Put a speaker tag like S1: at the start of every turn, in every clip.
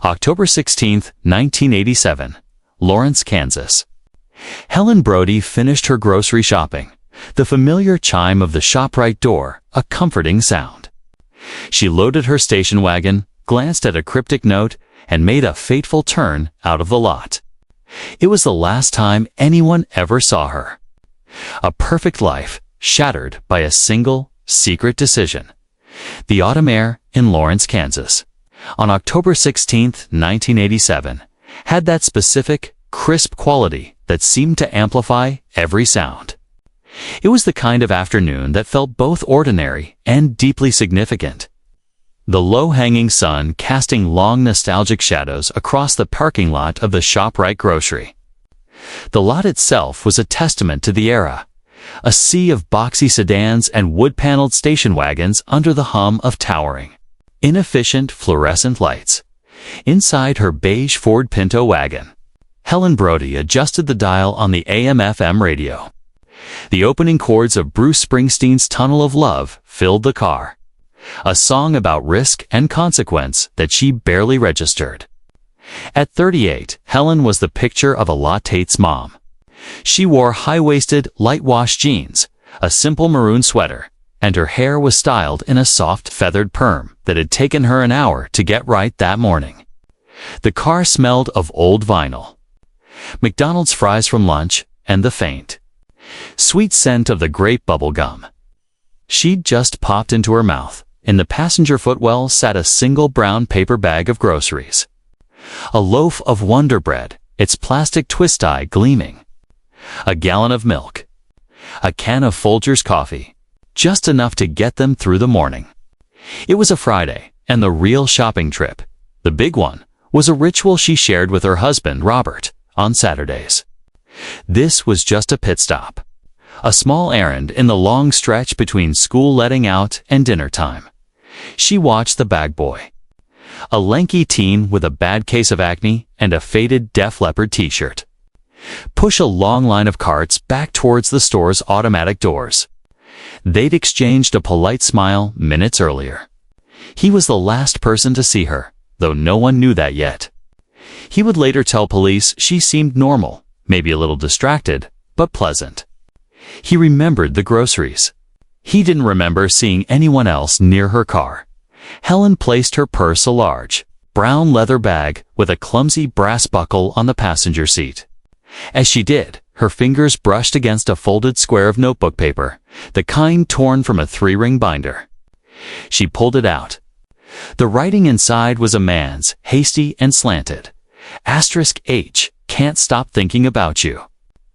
S1: October 16, 1987, Lawrence, Kansas. Helen Brody finished her grocery shopping, the familiar chime of the ShopRite door a comforting sound. She loaded her station wagon, glanced at a cryptic note, and made a fateful turn out of the lot. It was the last time anyone ever saw her. A perfect life shattered by a single, secret decision. The autumn air in Lawrence, Kansas, on October 16, 1987, had that specific, crisp quality that seemed to amplify every sound. It was the kind of afternoon that felt both ordinary and deeply significant. The low-hanging sun casting long nostalgic shadows across the parking lot of the ShopRite grocery. The lot itself was a testament to the era, a sea of boxy sedans and wood-paneled station wagons under the hum of towering, inefficient fluorescent lights. Inside her beige Ford Pinto wagon, Helen Brody adjusted the dial on the AM/FM radio. The opening chords of Bruce Springsteen's Tunnel of Love filled the car, a song about risk and consequence that she barely registered. At 38, Helen was the picture of a Lattate's mom. She wore high-waisted, light-wash jeans, a simple maroon sweater, and her hair was styled in a soft, feathered perm that had taken her an hour to get right that morning. The car smelled of old vinyl, McDonald's fries from lunch, and the faint, sweet scent of the grape bubble gum she'd just popped into her mouth. In the passenger footwell sat a single brown paper bag of groceries. A loaf of Wonder Bread, its plastic twist tie gleaming. A gallon of milk. A can of Folgers coffee. Just enough to get them through the morning. It was a Friday, and the real shopping trip, the big one, was a ritual she shared with her husband, Robert, on Saturdays. This was just a pit stop. A small errand in the long stretch between school letting out and dinner time. She watched the bag boy, a lanky teen with a bad case of acne and a faded Def Leppard t-shirt, push a long line of carts back towards the store's automatic doors. They'd exchanged a polite smile minutes earlier. He was the last person to see her, though no one knew that yet. He would later tell police she seemed normal, maybe a little distracted, but pleasant. He remembered the groceries. He didn't remember seeing anyone else near her car. Helen placed her purse, a large, brown leather bag with a clumsy brass buckle, on the passenger seat. As she did, her fingers brushed against a folded square of notebook paper, the kind torn from a 3-ring binder. She pulled it out. The writing inside was a man's, hasty and slanted. *H, can't stop thinking about you.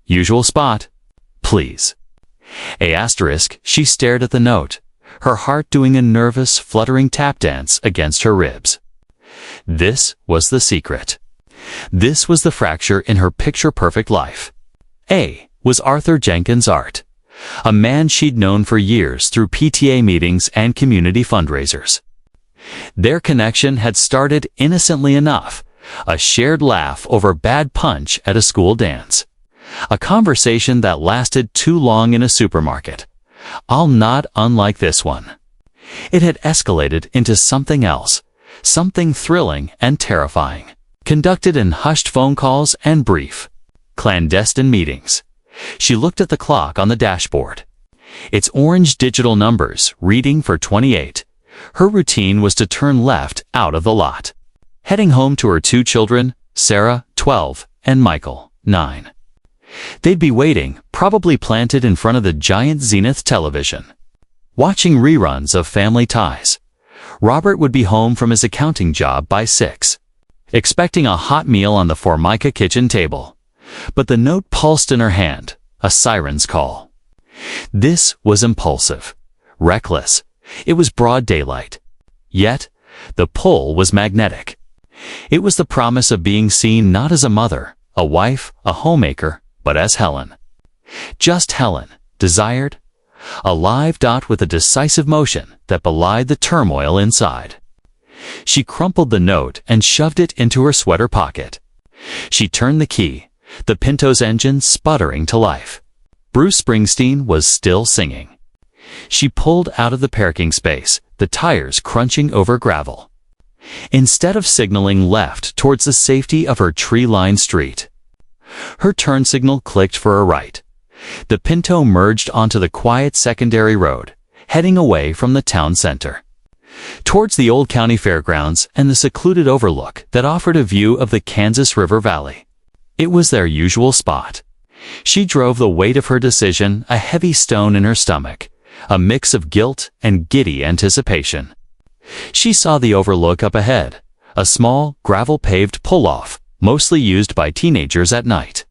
S1: Usual spot. Please. She stared at the note, her heart doing a nervous, fluttering tap dance against her ribs. This was the secret. This was the fracture in her picture-perfect life. A was Arthur Jenkins' art, a man she'd known for years through PTA meetings and community fundraisers. Their connection had started innocently enough, a shared laugh over bad punch at a school dance. A conversation that lasted too long in a supermarket, all not unlike this one. It had escalated into something else, something thrilling and terrifying, conducted in hushed phone calls and brief, clandestine meetings. She looked at the clock on the dashboard, its orange digital numbers reading for 28. Her routine was to turn left out of the lot, heading home to her 2 children, Sarah, 12, and Michael, 9. They'd be waiting, probably planted in front of the giant Zenith television, watching reruns of Family Ties. Robert would be home from his accounting job by 6, expecting a hot meal on the Formica kitchen table. But the note pulsed in her hand, a siren's call. This was impulsive, reckless. It was broad daylight. Yet, the pull was magnetic. It was the promise of being seen not as a mother, a wife, a homemaker, but as Helen. Just Helen, desired, a live dot with a decisive motion that belied the turmoil inside. She crumpled the note and shoved it into her sweater pocket. She turned the key, the Pinto's engine sputtering to life. Bruce Springsteen was still singing. She pulled out of the parking space, the tires crunching over gravel. instead of signaling left towards the safety of her tree-lined street. Her turn signal clicked for a right. The Pinto merged onto the quiet secondary road, heading away from the town center, towards the old county fairgrounds and the secluded overlook that offered a view of the Kansas River Valley. It was their usual spot. She drove the weight of her decision, a heavy stone in her stomach, a mix of guilt and giddy anticipation. She saw the overlook up ahead, a small, gravel-paved pull-off, mostly used by teenagers at night.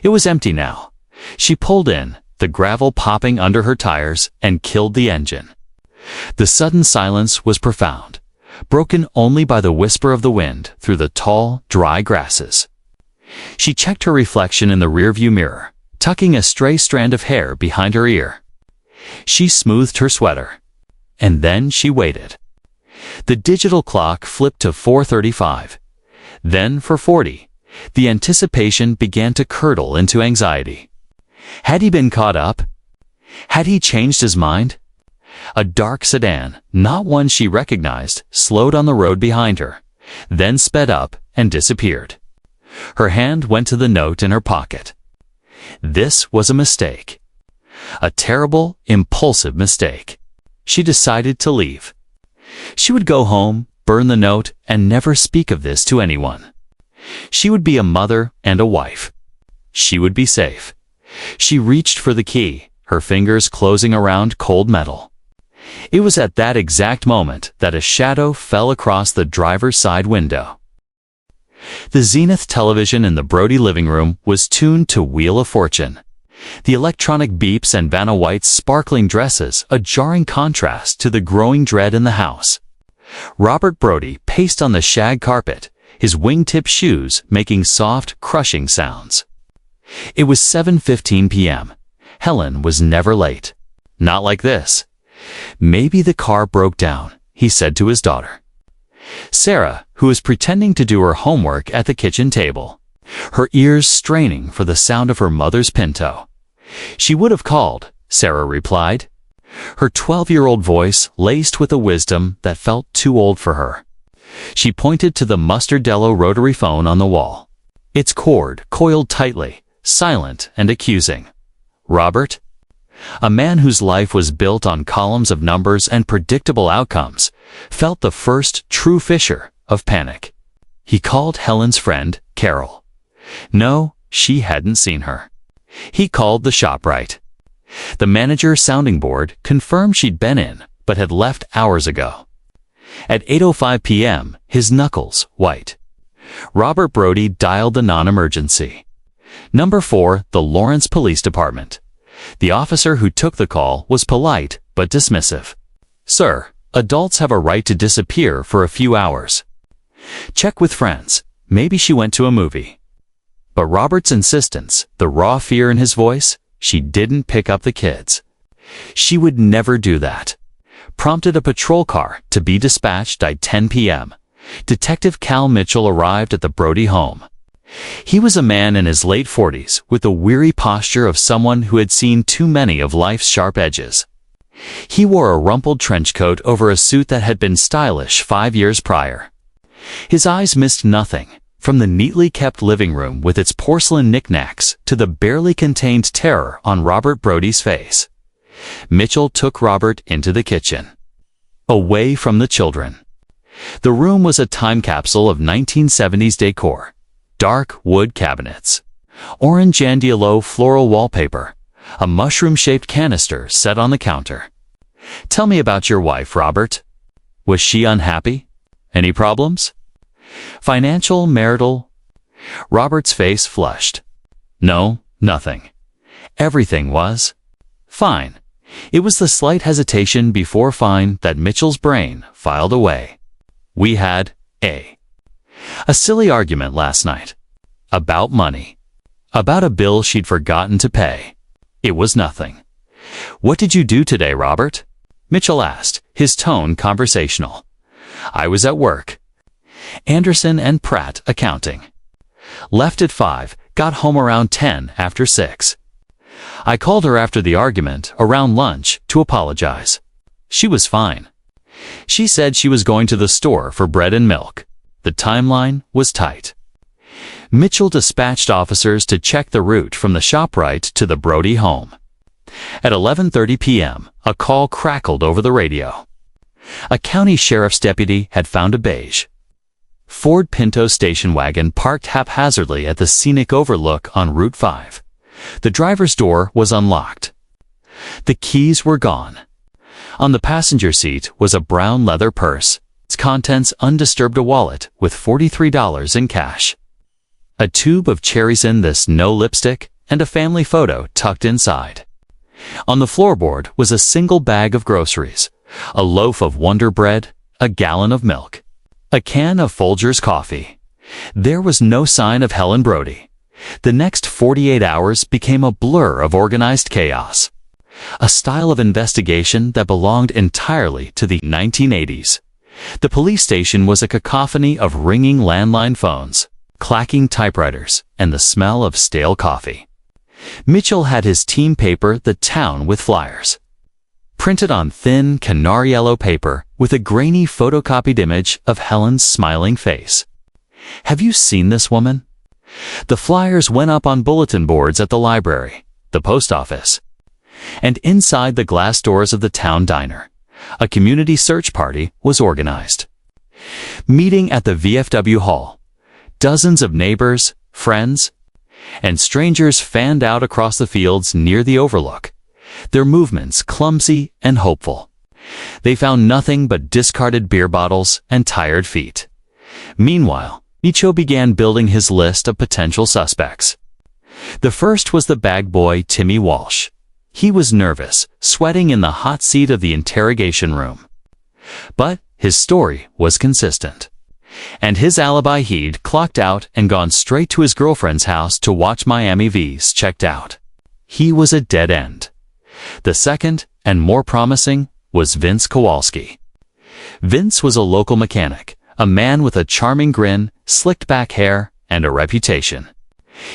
S1: It was empty now. She pulled in, the gravel popping under her tires, and killed the engine. The sudden silence was profound, broken only by the whisper of the wind through the tall, dry grasses. She checked her reflection in the rearview mirror, tucking a stray strand of hair behind her ear. She smoothed her sweater. And then she waited. The digital clock flipped to 4:35. Then for 40. The anticipation began to curdle into anxiety. Had he been caught up? Had he changed his mind? A dark sedan, not one she recognized, slowed on the road behind her, then sped up and disappeared. Her hand went to the note in her pocket. This was a mistake. A terrible, impulsive mistake. She decided to leave. She would go home, burn the note, and never speak of this to anyone. She would be a mother and a wife. She would be safe. She reached for the key, her fingers closing around cold metal. It was at that exact moment that a shadow fell across the driver's side window. The Zenith television in the Brody living room was tuned to Wheel of Fortune. The electronic beeps and Vanna White's sparkling dresses a jarring contrast to the growing dread in the house. Robert Brody paced on the shag carpet, his wingtip shoes making soft, crushing sounds. It was 7:15 p.m. Helen was never late. Not like this. Maybe the car broke down, he said to his daughter. Sarah, who was pretending to do her homework at the kitchen table, her ears straining for the sound of her mother's Pinto. She would have called, Sarah replied, her 12-year-old voice laced with a wisdom that felt too old for her. She pointed to the Mustardello rotary phone on the wall, its cord coiled tightly, silent and accusing. Robert? A man whose life was built on columns of numbers and predictable outcomes, felt the first true fissure of panic. He called Helen's friend, Carol. No, she hadn't seen her. He called the ShopRite. The manager's sounding board confirmed she'd been in, but had left hours ago. At 8:05 p.m., his knuckles white. Robert Brody dialed the non-emergency. Number 4, the Lawrence Police Department. The officer who took the call was polite but dismissive. Sir, adults have a right to disappear for a few hours. Check with friends. Maybe she went to a movie. But Robert's insistence, the raw fear in his voice, she didn't pick up the kids. She would never do that. Prompted a patrol car to be dispatched at 10 p.m. Detective Cal Mitchell arrived at the Brody home. He was a man in his late 40s with the weary posture of someone who had seen too many of life's sharp edges. He wore a rumpled trench coat over a suit that had been stylish 5 years prior. His eyes missed nothing, from the neatly kept living room with its porcelain knickknacks to the barely contained terror on Robert Brody's face. Mitchell took Robert into the kitchen, away from the children. The room was a time capsule of 1970s decor. Dark wood cabinets, orange and yellow floral wallpaper, a mushroom-shaped canister set on the counter. Tell me about your wife, Robert. Was she unhappy? Any problems? Financial, marital? Robert's face flushed. No, nothing. Everything was fine. It was the slight hesitation before fine that Mitchell's brain filed away. We had a silly argument last night. About money. About a bill she'd forgotten to pay. It was nothing. What did you do today, Robert? Mitchell asked, his tone conversational. I was at work. Anderson and Pratt Accounting. Left at 5, got home around 10 after 6. I called her after the argument, around lunch, to apologize. She was fine. She said she was going to the store for bread and milk. The timeline was tight. Mitchell dispatched officers to check the route from the ShopRite to the Brody home. At 11:30 p.m., a call crackled over the radio. A county sheriff's deputy had found a beige Ford Pinto station wagon parked haphazardly at the scenic overlook on Route 5. The driver's door was unlocked. The keys were gone. On the passenger seat was a brown leather purse, its contents undisturbed, a wallet with $43 in cash. A tube of cherries in this, no lipstick, and a family photo tucked inside. On the floorboard was a single bag of groceries, a loaf of Wonder Bread, a gallon of milk, a can of Folgers coffee. There was no sign of Helen Brody. The next 48 hours became a blur of organized chaos, a style of investigation that belonged entirely to the 1980s. The police station was a cacophony of ringing landline phones, clacking typewriters, and the smell of stale coffee. Mitchell had his team paper the town with flyers, printed on thin canary yellow paper with a grainy photocopied image of Helen's smiling face. "Have you seen this woman?" The flyers went up on bulletin boards at the library, the post office, and inside the glass doors of the town diner. A community search party was organized. Meeting at the VFW hall, dozens of neighbors, friends, and strangers fanned out across the fields near the overlook, their movements clumsy and hopeful. They found nothing but discarded beer bottles and tired feet. Meanwhile, Mitchell began building his list of potential suspects. The first was the bag boy Timmy Walsh. He was nervous, sweating in the hot seat of the interrogation room. But his story was consistent, and his alibi, he'd clocked out and gone straight to his girlfriend's house to watch Miami Vice checked out. He was a dead end. The second, and more promising, was Vince Kowalski. Vince was a local mechanic, a man with a charming grin, slicked back hair, and a reputation.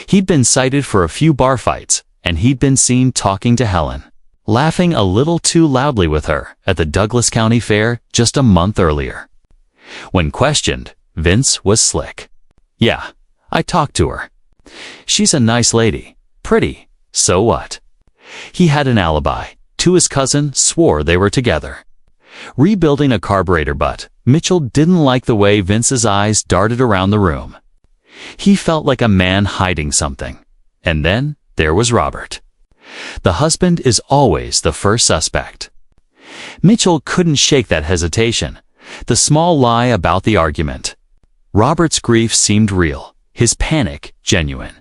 S1: He'd been cited for a few bar fights, and he'd been seen talking to Helen, laughing a little too loudly with her at the Douglas County Fair just a month earlier. When questioned, Vince was slick. "Yeah, I talked to her. She's a nice lady. Pretty. So what?" He had an alibi. To his cousin, swore they were together. Rebuilding a carburetor butt, Mitchell didn't like the way Vince's eyes darted around the room. He felt like a man hiding something. And then there was Robert. The husband is always the first suspect. Mitchell couldn't shake that hesitation, the small lie about the argument. Robert's grief seemed real, his panic genuine.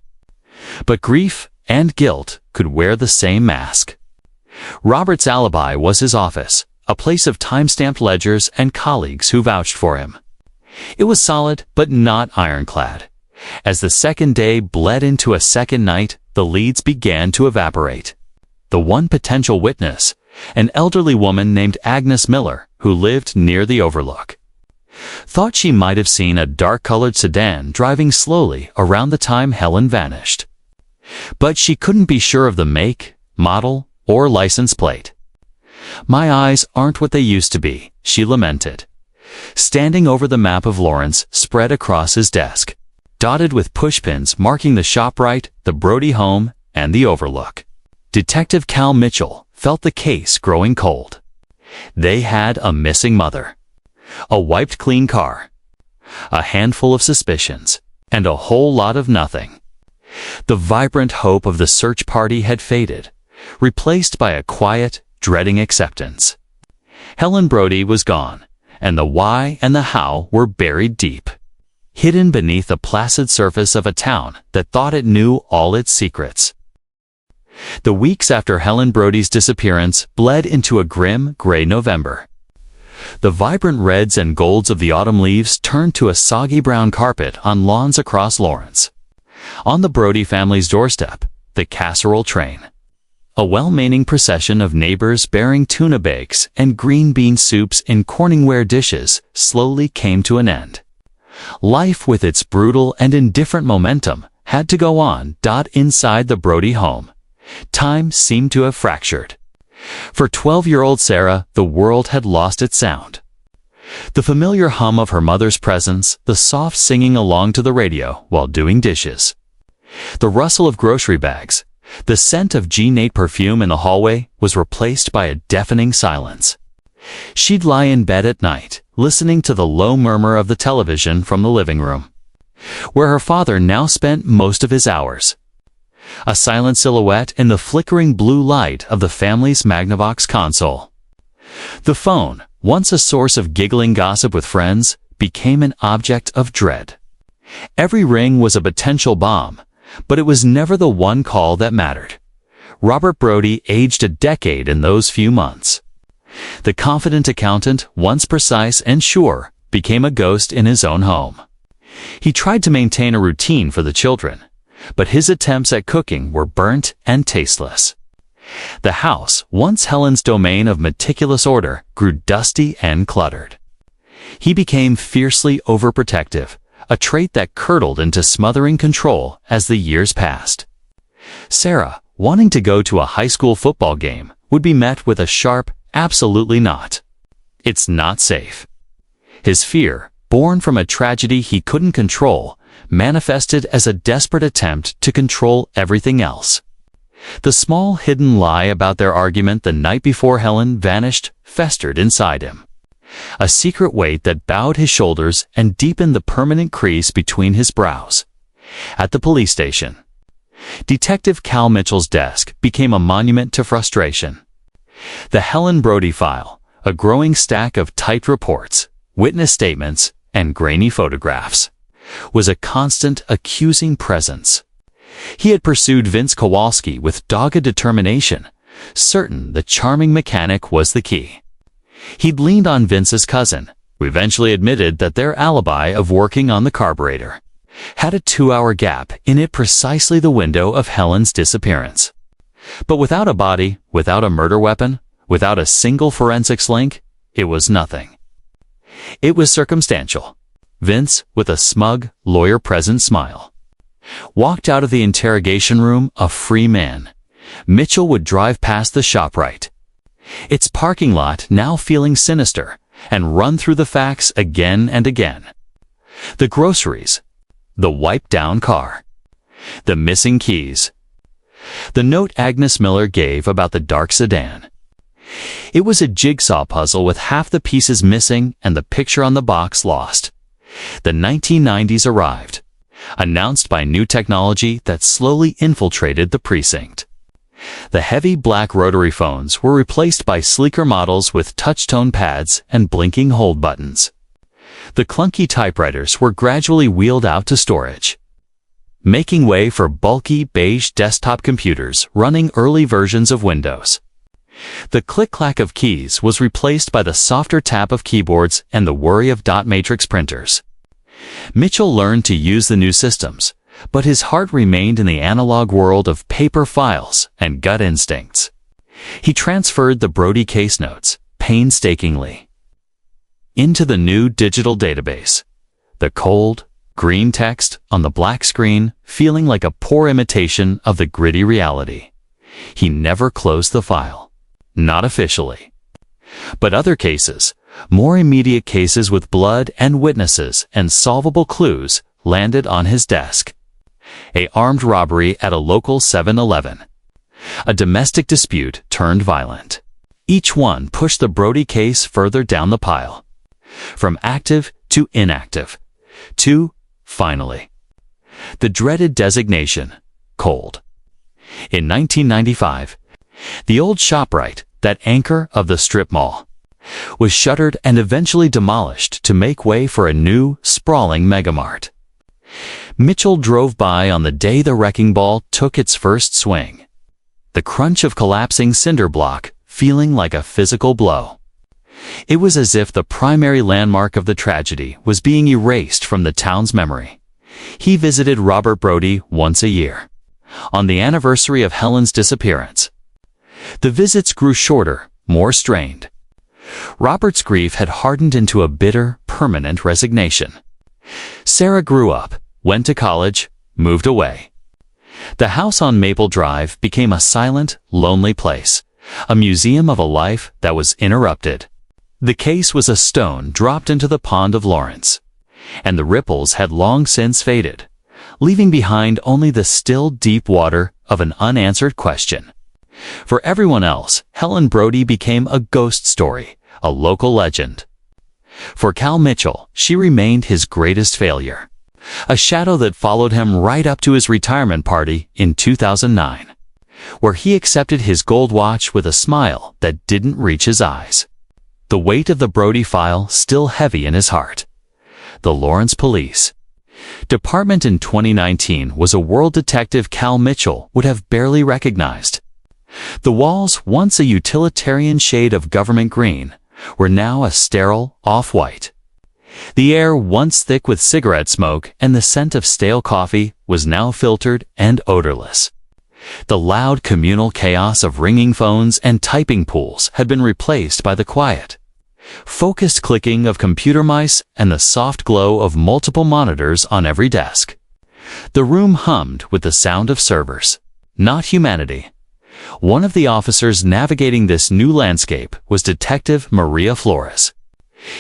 S1: But grief and guilt could wear the same mask. Robert's alibi was his office, a place of time-stamped ledgers and colleagues who vouched for him. It was solid, but not ironclad. As the second day bled into a second night, the leads began to evaporate. The one potential witness, an elderly woman named Agnes Miller, who lived near the overlook, thought she might have seen a dark-colored sedan driving slowly around the time Helen vanished. But she couldn't be sure of the make, model, or license plate. "My eyes aren't what they used to be," she lamented, standing over the map of Lawrence spread across his desk, dotted with pushpins marking the ShopRite, the Brody home, and the overlook. Detective Cal Mitchell felt the case growing cold. They had a missing mother, a wiped-clean car, a handful of suspicions, and a whole lot of nothing. The vibrant hope of the search party had faded, replaced by a quiet, dreading acceptance. Helen Brody was gone, and the why and the how were buried deep, hidden beneath the placid surface of a town that thought it knew all its secrets. The weeks after Helen Brody's disappearance bled into a grim, gray November. The vibrant reds and golds of the autumn leaves turned to a soggy brown carpet on lawns across Lawrence. On the Brody family's doorstep, the casserole train, a well-meaning procession of neighbors bearing tuna bakes and green bean soups in Corningware dishes, slowly came to an end. Life, with its brutal and indifferent momentum, had to go on. Inside the Brody home, time seemed to have fractured. For 12-year-old Sarah, the world had lost its sound. The familiar hum of her mother's presence, the soft singing along to the radio while doing dishes. The rustle of grocery bags, the scent of G-Nate perfume in the hallway was replaced by a deafening silence. She'd lie in bed at night, listening to the low murmur of the television from the living room, where her father now spent most of his hours. A silent silhouette in the flickering blue light of the family's Magnavox console. The phone, once a source of giggling gossip with friends, became an object of dread. Every ring was a potential bomb, but it was never the one call that mattered. Robert Brody aged a decade in those few months. The confident accountant, once precise and sure, became a ghost in his own home. He tried to maintain a routine for the children, but his attempts at cooking were burnt and tasteless. The house, once Helen's domain of meticulous order, grew dusty and cluttered. He became fiercely overprotective, a trait that curdled into smothering control as the years passed. Sarah, wanting to go to a high school football game, would be met with a sharp, absolutely not. It's not safe. His fear, born from a tragedy he couldn't control, manifested as a desperate attempt to control everything else. The small hidden lie about their argument the night before Helen vanished festered inside him. A secret weight that bowed his shoulders and deepened the permanent crease between his brows. At the police station, Detective Cal Mitchell's desk became a monument to frustration. The Helen Brody file, a growing stack of typed reports, witness statements, and grainy photographs, was a constant accusing presence. He had pursued Vince Kowalski with dogged determination, certain the charming mechanic was the key. He'd leaned on Vince's cousin, who eventually admitted that their alibi of working on the carburetor had a 2-hour gap in it, precisely the window of Helen's disappearance. But without a body, without a murder weapon, without a single forensics link, it was nothing. It was circumstantial. Vince, with a smug, lawyer-present smile, walked out of the interrogation room a free man. Mitchell would drive past the ShopRite, its parking lot now feeling sinister, and run through the facts again and again. The groceries, the wiped-down car, the missing keys, the note Agnes Miller gave about the dark sedan. It was a jigsaw puzzle with half the pieces missing and the picture on the box lost. The 1990s arrived, announced by new technology that slowly infiltrated the precinct. The heavy black rotary phones were replaced by sleeker models with touch-tone pads and blinking hold buttons. The clunky typewriters were gradually wheeled out to storage, making way for bulky beige desktop computers running early versions of Windows. The click-clack of keys was replaced by the softer tap of keyboards and the whirr of dot matrix printers. Mitchell learned to use the new systems, but his heart remained in the analog world of paper files and gut instincts. He transferred the Brody case notes, painstakingly, into the new digital database. The cold, green text on the black screen feeling like a poor imitation of the gritty reality. He never closed the file. Not officially. But other cases, more immediate cases with blood and witnesses and solvable clues, landed on his desk. A armed robbery at a local 7-Eleven. A domestic dispute turned violent. Each one pushed the Brody case further down the pile. From active to inactive. To, finally, the dreaded designation, cold. In 1995, the old ShopRite, that anchor of the strip mall, was shuttered and eventually demolished to make way for a new, sprawling megamart. Mitchell drove by on the day the wrecking ball took its first swing. The crunch of collapsing cinder block feeling like a physical blow. It was as if the primary landmark of the tragedy was being erased from the town's memory. He visited Robert Brody once a year, on the anniversary of Helen's disappearance. The visits grew shorter, more strained. Robert's grief had hardened into a bitter, permanent resignation. Sarah grew up, went to college, moved away. The house on Maple Drive became a silent, lonely place, a museum of a life that was interrupted. The case was a stone dropped into the pond of Lawrence, and the ripples had long since faded, leaving behind only the still deep water of an unanswered question. For everyone else, Helen Brody became a ghost story, a local legend. For Cal Mitchell, she remained his greatest failure, a shadow that followed him right up to his retirement party in 2009, where he accepted his gold watch with a smile that didn't reach his eyes. The weight of the Brody file still heavy in his heart. The Lawrence Police Department in 2019 was a world detective Cal Mitchell would have barely recognized. The walls, once a utilitarian shade of government green, were now a sterile off-white. The air, once thick with cigarette smoke and the scent of stale coffee, was now filtered and odorless. The loud communal chaos of ringing phones and typing pools had been replaced by the quiet, focused clicking of computer mice and the soft glow of multiple monitors on every desk. The room hummed with the sound of servers, not humanity. One of the officers navigating this new landscape was Detective Maria Flores.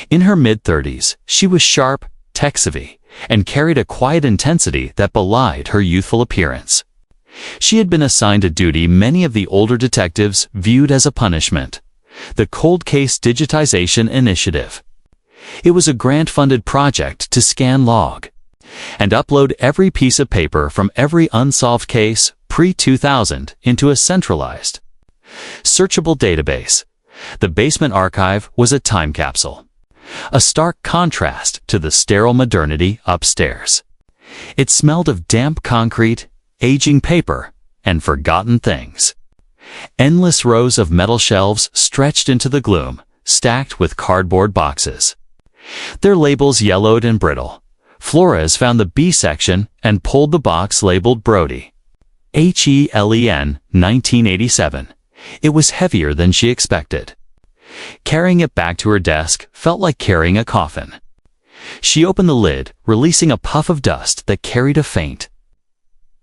S1: In her mid-30s, she was sharp, tech-savvy, and carried a quiet intensity that belied her youthful appearance. She had been assigned a duty many of the older detectives viewed as a punishment: the Cold Case Digitization Initiative. It was a grant-funded project to scan, log, and upload every piece of paper from every unsolved case pre-2000 into a centralized, searchable database. The basement archive was a time capsule, a stark contrast to the sterile modernity upstairs. It smelled of damp concrete, aging paper, and forgotten things. Endless rows of metal shelves stretched into the gloom, stacked with cardboard boxes, their labels yellowed and brittle. Flores found the B section and pulled the box labeled Brody. Helen, 1987. It was heavier than she expected. Carrying it back to her desk felt like carrying a coffin. She opened the lid, releasing a puff of dust that carried a faint,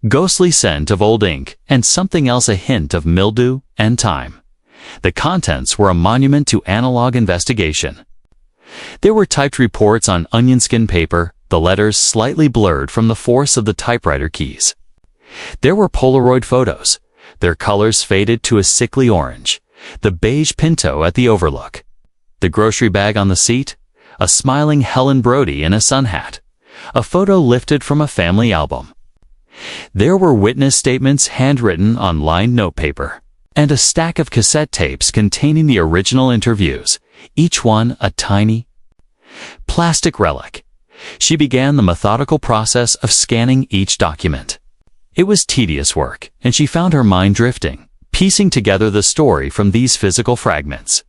S1: ghostly scent of old ink and something else, a hint of mildew and time. The contents were a monument to analog investigation. There were typed reports on onion skin paper, the letters slightly blurred from the force of the typewriter keys. There were Polaroid photos, their colors faded to a sickly orange, the beige Pinto at the Overlook, the grocery bag on the seat, a smiling Helen Brody in a sun hat, a photo lifted from a family album. There were witness statements handwritten on lined notepaper, and a stack of cassette tapes containing the original interviews, each one a tiny plastic relic. She began the methodical process of scanning each document. It was tedious work, and she found her mind drifting, piecing together the story from these physical fragments.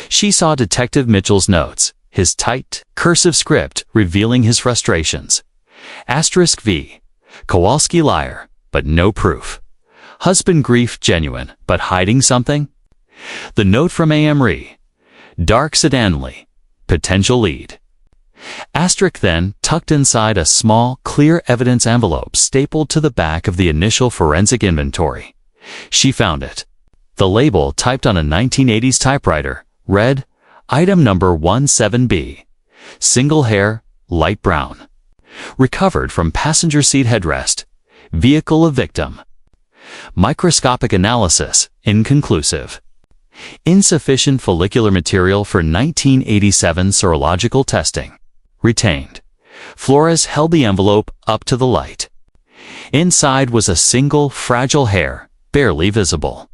S1: She saw Detective Mitchell's notes, his tight, cursive script revealing his frustrations. *V. Kowalski liar, but no proof. Husband grief genuine, but hiding something. The note from Amri. Dark sedanly. Potential lead. Then, tucked inside a small, clear evidence envelope stapled to the back of the initial forensic inventory. She found it. The label, typed on a 1980s typewriter, read, Item number 17B. Single hair, light brown. Recovered from passenger seat headrest. Vehicle of victim. Microscopic analysis, inconclusive. Insufficient follicular material for 1987 serological testing. Retained. Flores held the envelope up to the light. Inside was a single, fragile hair, barely visible.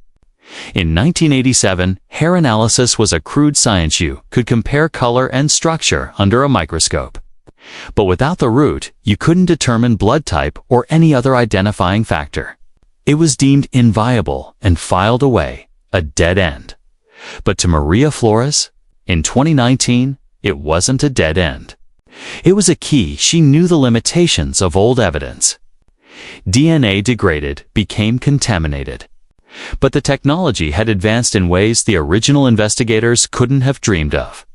S1: In 1987, hair analysis was a crude science. You could compare color and structure under a microscope. But without the root, you couldn't determine blood type or any other identifying factor. It was deemed inviable and filed away, a dead end. But to Maria Flores, in 2019, it wasn't a dead end. It was a key. She knew the limitations of old evidence. DNA degraded, became contaminated. But the technology had advanced in ways the original investigators couldn't have dreamed of.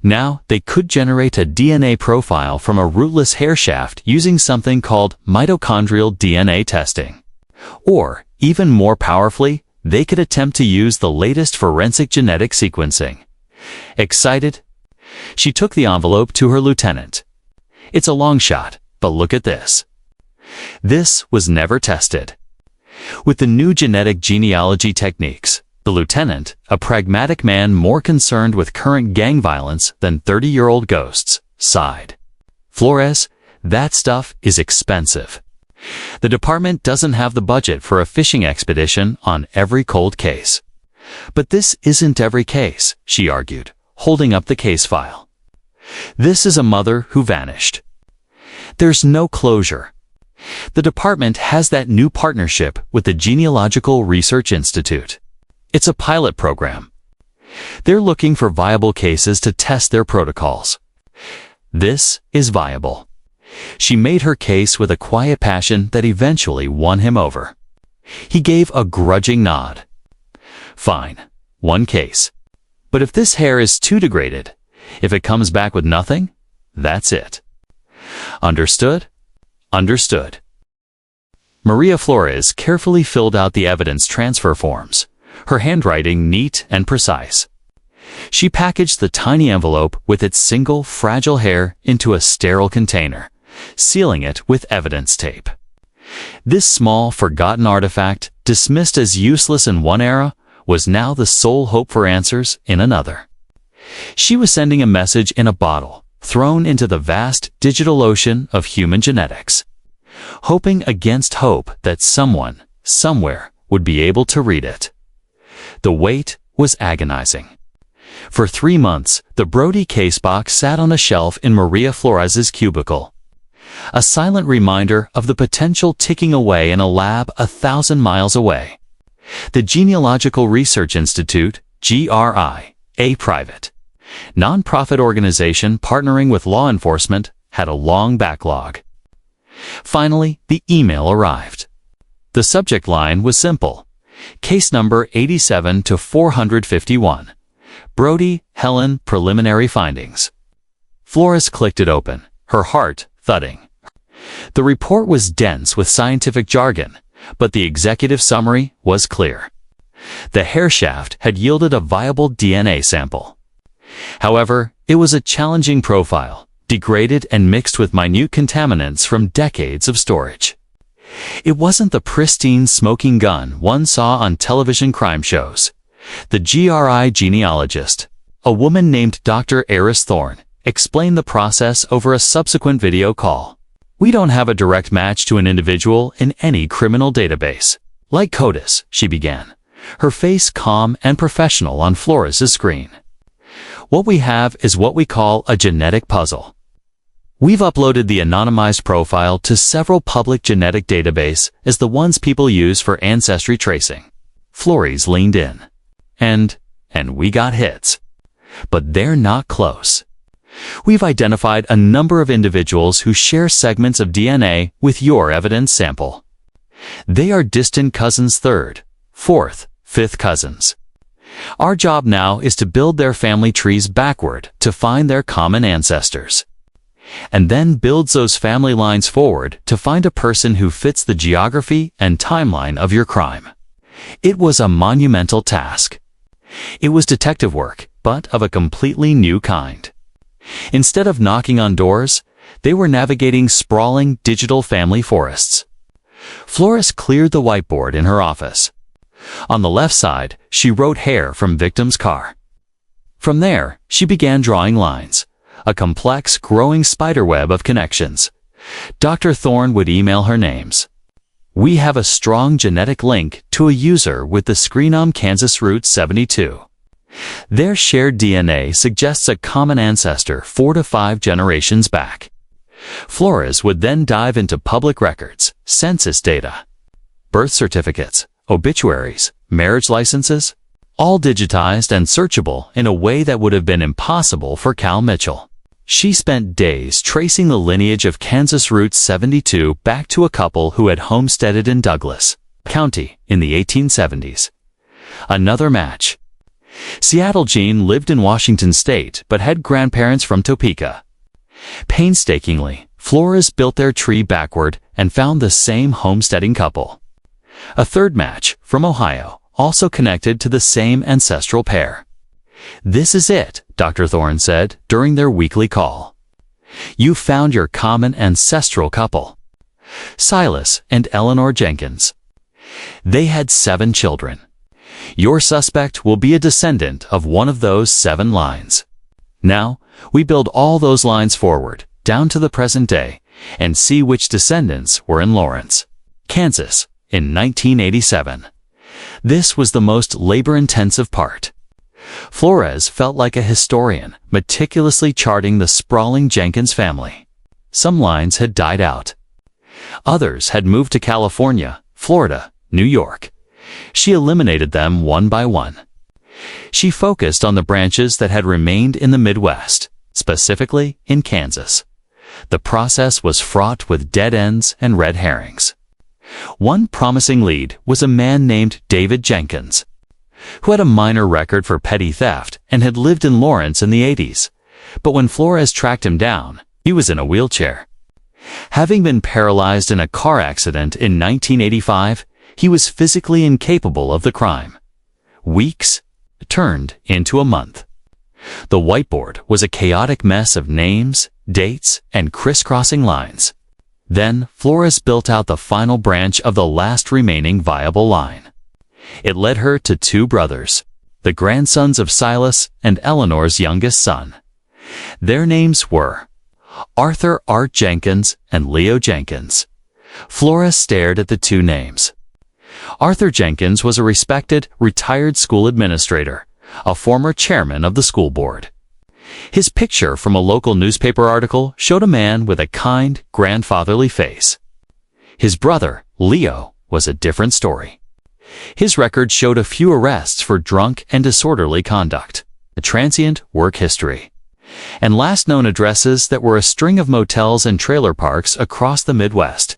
S1: Now, they could generate a DNA profile from a rootless hair shaft using something called mitochondrial DNA testing. Or, even more powerfully, they could attempt to use the latest forensic genetic sequencing, Excited, she took the envelope to her lieutenant. "It's a long shot, but look at this." This was never tested. With the new genetic genealogy techniques, the lieutenant, a pragmatic man more concerned with current gang violence than 30-year-old ghosts, sighed. "Flores, that stuff is expensive. The department doesn't have the budget for a fishing expedition on every cold case." "But this isn't every case," she argued, holding up the case file. "This is a mother who vanished. There's no closure. The department has that new partnership with the Genealogical Research Institute. It's a pilot program. They're looking for viable cases to test their protocols. This is viable." She made her case with a quiet passion that eventually won him over. He gave a grudging nod. "Fine, one case. But if this hair is too degraded, if it comes back with nothing, that's it." "Understood?" "Understood." Maria Flores carefully filled out the evidence transfer forms, her handwriting neat and precise. She packaged the tiny envelope with its single fragile hair into a sterile container, sealing it with evidence tape. This small, forgotten artifact, dismissed as useless in one era, was now the sole hope for answers in another. She was sending a message in a bottle, thrown into the vast digital ocean of human genetics, hoping against hope that someone, somewhere, would be able to read it. The wait was agonizing. For 3 months, the Brody casebox sat on a shelf in Maria Flores's cubicle, a silent reminder of the potential ticking away in a lab 1,000 miles away. The Genealogical Research Institute, GRI, a private, non-profit organization partnering with law enforcement, had a long backlog. Finally, the email arrived. The subject line was simple: Case number 87 to 451. Brody, Helen, preliminary findings. Flores clicked it open, her heart thudding. The report was dense with scientific jargon, but the executive summary was clear. The hair shaft had yielded a viable DNA sample. However, it was a challenging profile, degraded and mixed with minute contaminants from decades of storage. It wasn't the pristine smoking gun one saw on television crime shows. The GRI genealogist, a woman named Dr. Eris Thorne, explained the process over a subsequent video call. "We don't have a direct match to an individual in any criminal database. Like cowardice," she began, her face calm and professional on Flores's screen. "What we have is what we call a genetic puzzle. We've uploaded the anonymized profile to several public genetic databases as the ones people use for ancestry tracing." Flores leaned in. And we got hits. But they're not close. We've identified a number of individuals who share segments of DNA with your evidence sample. They are distant cousins, third, fourth, fifth cousins. Our job now is to build their family trees backward to find their common ancestors, and then builds those family lines forward to find a person who fits the geography and timeline of your crime. It was a monumental task. It was detective work, but of a completely new kind. Instead of knocking on doors, they were navigating sprawling digital family forests. Flores cleared the whiteboard in her office. On the left side, she wrote hair from victim's car. From there, she began drawing lines, a complex, growing spiderweb of connections. Dr. Thorne would email her names. "We have a strong genetic link to a user with the Screenom Kansas root 72. Their shared DNA suggests a common ancestor 4 to 5 generations back." Flores would then dive into public records, census data, birth certificates, obituaries, marriage licenses, all digitized and searchable in a way that would have been impossible for Cal Mitchell. She spent days tracing the lineage of Kansas root 72 back to a couple who had homesteaded in Douglas County in the 1870s. Another match. Seattle Jean lived in Washington State but had grandparents from Topeka. Painstakingly, Flores built their tree backward and found the same homesteading couple. A third match, from Ohio, also connected to the same ancestral pair. "This is it," Dr. Thorne said during their weekly call. "You found your common ancestral couple, Silas and Eleanor Jenkins. They had 7 children. Your suspect will be a descendant of one of those 7 lines. Now, we build all those lines forward, down to the present day, and see which descendants were in Lawrence, Kansas, in 1987. This was the most labor-intensive part. Flores felt like a historian, meticulously charting the sprawling Jenkins family. Some lines had died out. Others had moved to California, Florida, New York. She eliminated them one by one. She focused on the branches that had remained in the Midwest, specifically in Kansas. The process was fraught with dead ends and red herrings. One promising lead was a man named David Jenkins, who had a minor record for petty theft and had lived in Lawrence in the 80s. But when Flores tracked him down, he was in a wheelchair. Having been paralyzed in a car accident in 1985, he was physically incapable of the crime. Weeks turned into a month. The whiteboard was a chaotic mess of names, dates, and crisscrossing lines. Then Flores built out the final branch of the last remaining viable line. It led her to 2 brothers, the grandsons of Silas and Eleanor's youngest son. Their names were Arthur Art Jenkins and Leo Jenkins. Flores stared at the 2 names. Arthur Jenkins was a respected, retired school administrator, a former chairman of the school board. His picture from a local newspaper article showed a man with a kind, grandfatherly face. His brother, Leo, was a different story. His record showed a few arrests for drunk and disorderly conduct, a transient work history, and last known addresses that were a string of motels and trailer parks across the Midwest.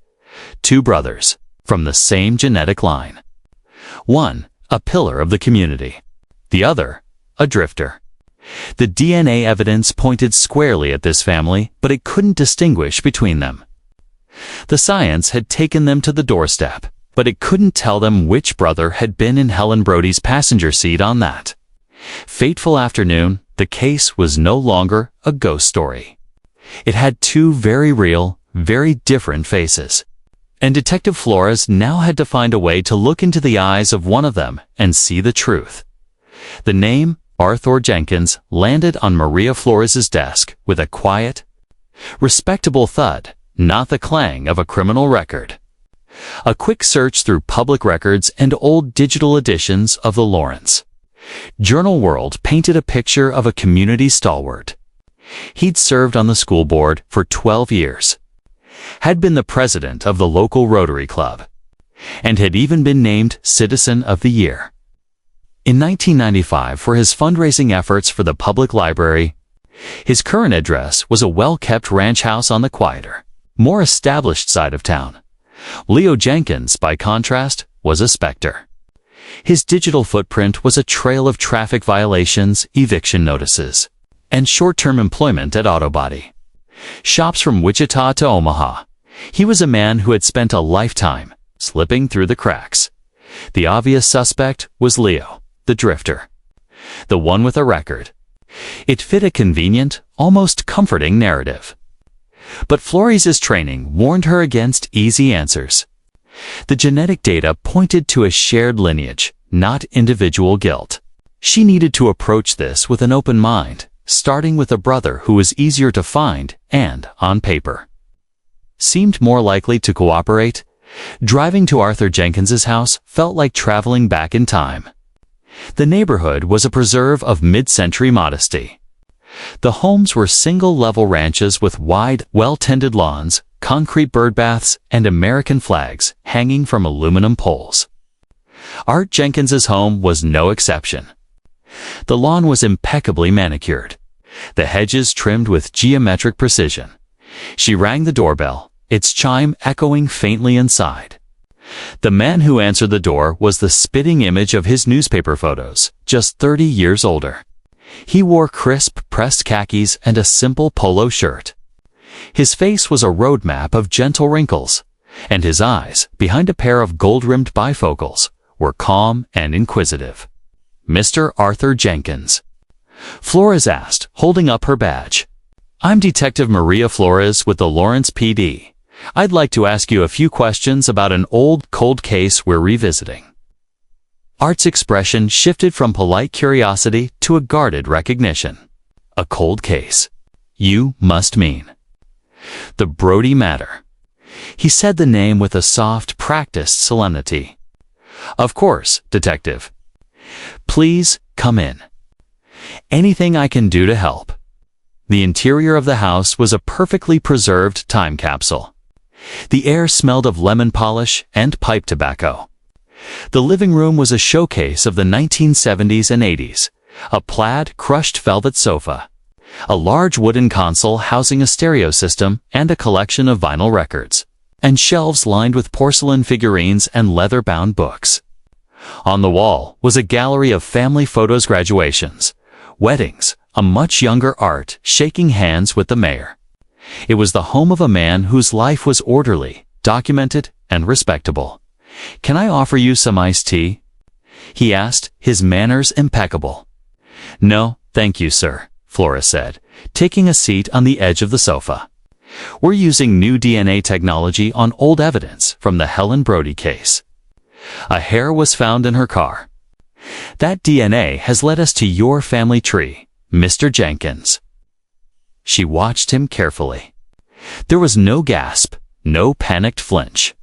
S1: 2 brothers, from the same genetic line. One, a pillar of the community. The other, a drifter. The DNA evidence pointed squarely at this family, but it couldn't distinguish between them. The science had taken them to the doorstep, but it couldn't tell them which brother had been in Helen Brody's passenger seat on that fateful afternoon. The case was no longer a ghost story. It had 2 very real, very different faces. And Detective Flores now had to find a way to look into the eyes of one of them and see the truth. The name Arthur Jenkins landed on Maria Flores' desk with a quiet, respectable thud, not the clang of a criminal record. A quick search through public records and old digital editions of the Lawrence Journal World painted a picture of a community stalwart. He'd served on the school board for 12 years, had been the president of the local Rotary Club, and had even been named Citizen of the Year. In 1995, for his fundraising efforts for the public library, his current address was a well-kept ranch house on the quieter, more established side of town. Leo Jenkins, by contrast, was a specter. His digital footprint was a trail of traffic violations, eviction notices, and short-term employment at auto body shops from Wichita to Omaha. He was a man who had spent a lifetime slipping through the cracks. The obvious suspect was Leo, the drifter, the one with a record. It fit a convenient, almost comforting narrative. But Flores' training warned her against easy answers. The genetic data pointed to a shared lineage, not individual guilt. She needed to approach this with an open mind, starting with a brother who was easier to find and, on paper, seemed more likely to cooperate. Driving to Arthur Jenkins's house felt like traveling back in time. The neighborhood was a preserve of mid-century modesty. The homes were single-level ranches with wide, well-tended lawns, concrete birdbaths, and American flags hanging from aluminum poles. Art Jenkins's home was no exception. The lawn was impeccably manicured, the hedges trimmed with geometric precision. She rang the doorbell, its chime echoing faintly inside. The man who answered the door was the spitting image of his newspaper photos, just 30 years older. He wore crisp, pressed khakis and a simple polo shirt. His face was a road map of gentle wrinkles, and his eyes, behind a pair of gold-rimmed bifocals, were calm and inquisitive. Mr. Arthur Jenkins. Flores asked, holding up her badge. "I'm Detective Maria Flores with the Lawrence PD. I'd like to ask you a few questions about an old, cold case we're revisiting." Art's expression shifted from polite curiosity to a guarded recognition. "A cold case. You must mean the Brody matter." He said the name with a soft, practiced solemnity. "Of course, Detective. Please come in. Anything I can do to help." The interior of the house was a perfectly preserved time capsule. The air smelled of lemon polish and pipe tobacco. The living room was a showcase of the 1970s and 80s, a plaid, crushed velvet sofa, a large wooden console housing a stereo system and a collection of vinyl records, and shelves lined with porcelain figurines and leather-bound books. On the wall was a gallery of family photos, graduations, weddings, a much younger Art shaking hands with the mayor. It was the home of a man whose life was orderly, documented, and respectable. "Can I offer you some iced tea?" he asked, his manners impeccable. "No, thank you, sir," Flores said, taking a seat on the edge of the sofa. "We're using new DNA technology on old evidence from the Helen Brody case. A hair was found in her car. That DNA has led us to your family tree, Mr. Jenkins." She watched him carefully. There was no gasp, no panicked flinch.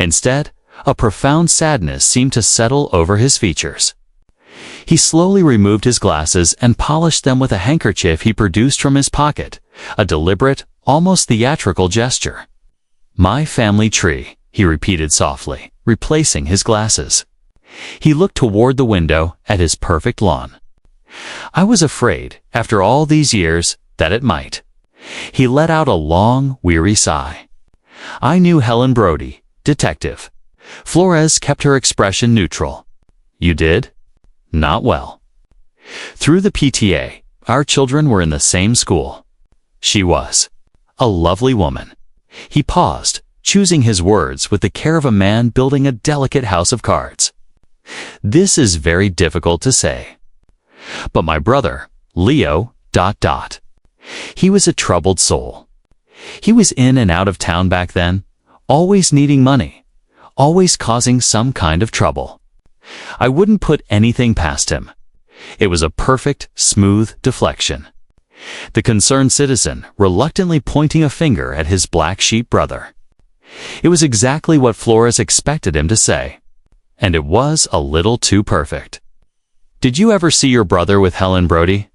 S1: Instead, a profound sadness seemed to settle over his features. He slowly removed his glasses and polished them with a handkerchief he produced from his pocket, a deliberate, almost theatrical gesture. "My family tree," he repeated softly, replacing his glasses. He looked toward the window at his perfect lawn. "I was afraid, after all these years, that it might." He let out a long, weary sigh. "I knew Helen Brody, Detective." Flores kept her expression neutral. "You did?" "Not well. Through the PTA, our children were in the same school. She was a lovely woman." He paused, choosing his words with the care of a man building a delicate house of cards. "This is very difficult to say. But my brother, Leo, ... He was a troubled soul. He was in and out of town back then, always needing money, always causing some kind of trouble. I wouldn't put anything past him. It was a perfect, smooth deflection." The concerned citizen reluctantly pointing a finger at his black sheep brother. It was exactly what Flores expected him to say. And it was a little too perfect. "Did you ever see your brother with Helen Brody?"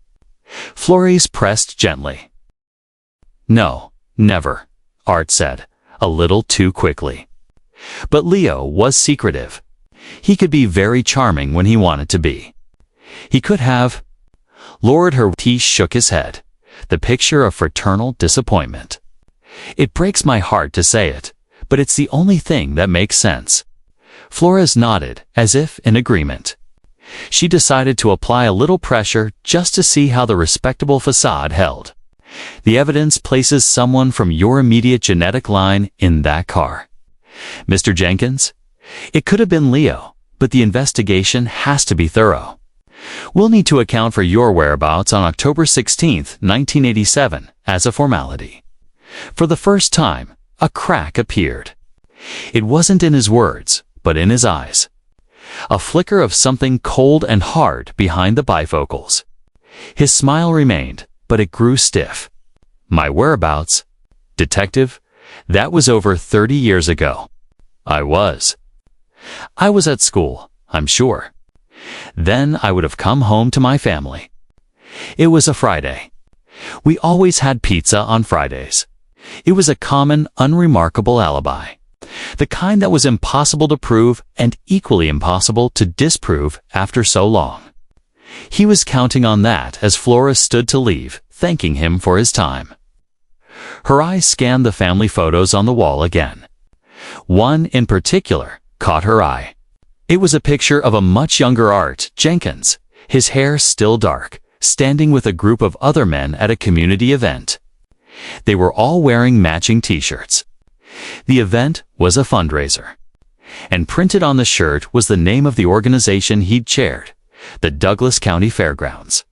S1: Flores pressed gently. "No, never," Art said, a little too quickly. But Leo was secretive. He could be very charming when he wanted to be. He could have lowered her. He shook his head, the picture of fraternal disappointment. "It breaks my heart to say it, but it's the only thing that makes sense." Flores nodded, as if in agreement. She decided to apply a little pressure just to see how the respectable facade held. "The evidence places someone from your immediate genetic line in that car. Mr. Jenkins? It could have been Leo, but the investigation has to be thorough. We'll need to account for your whereabouts on October 16, 1987, as a formality." For the first time, a crack appeared. It wasn't in his words, but in his eyes. A flicker of something cold and hard behind the bifocals. His smile remained, but it grew stiff. "My whereabouts? Detective, that was over 30 years ago. I was at school, I'm sure. Then I would have come home to my family. It was a Friday. We always had pizza on Fridays. It was a common, unremarkable alibi. The kind that was impossible to prove and equally impossible to disprove after so long." He was counting on that as Flores stood to leave, thanking him for his time. Her eyes scanned the family photos on the wall again. One in particular caught her eye. It was a picture of a much younger Art Jenkins, his hair still dark, standing with a group of other men at a community event. They were all wearing matching t-shirts. The event was a fundraiser, and printed on the shirt was the name of the organization he'd chaired, the Douglas County Fairgrounds.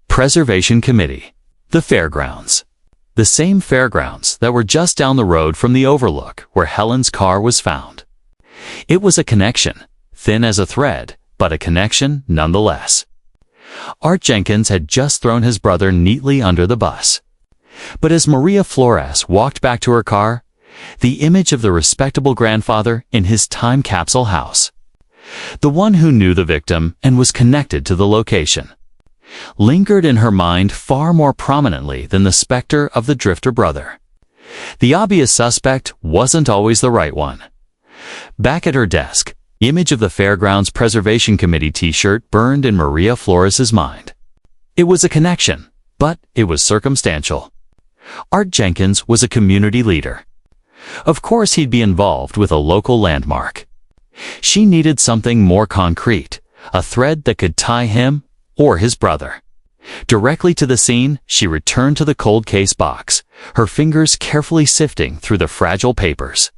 S1: Preservation Committee. The fairgrounds. The same fairgrounds that were just down the road from the overlook where Helen's car was found. It was a connection, thin as a thread, but a connection nonetheless. Art Jenkins had just thrown his brother neatly under the bus. But as Maria Flores walked back to her car, the image of the respectable grandfather in his time capsule house, the one who knew the victim and was connected to the location, lingered in her mind far more prominently than the specter of the drifter brother. The obvious suspect wasn't always the right one. Back at her desk, the image of the Fairgrounds Preservation Committee t-shirt burned in Maria Flores's mind. It was a connection, but it was circumstantial. Art Jenkins was a community leader. Of course he'd be involved with a local landmark. She needed something more concrete, a thread that could tie him or his brother. Directly to the scene, she returned to the cold case box, her fingers carefully sifting through the fragile papers.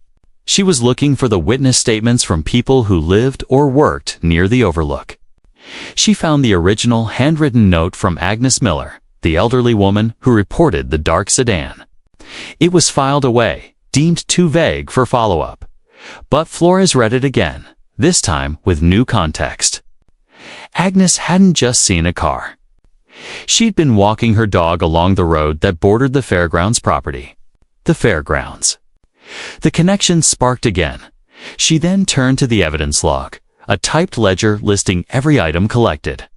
S1: She was looking for the witness statements from people who lived or worked near the overlook. She found the original handwritten note from Agnes Miller, the elderly woman who reported the dark sedan. It was filed away, deemed too vague for follow-up. But Flores read it again, this time with new context. Agnes hadn't just seen a car. She'd been walking her dog along the road that bordered the fairgrounds property. The fairgrounds. The connection sparked again. She then turned to the evidence log, a typed ledger listing every item collected.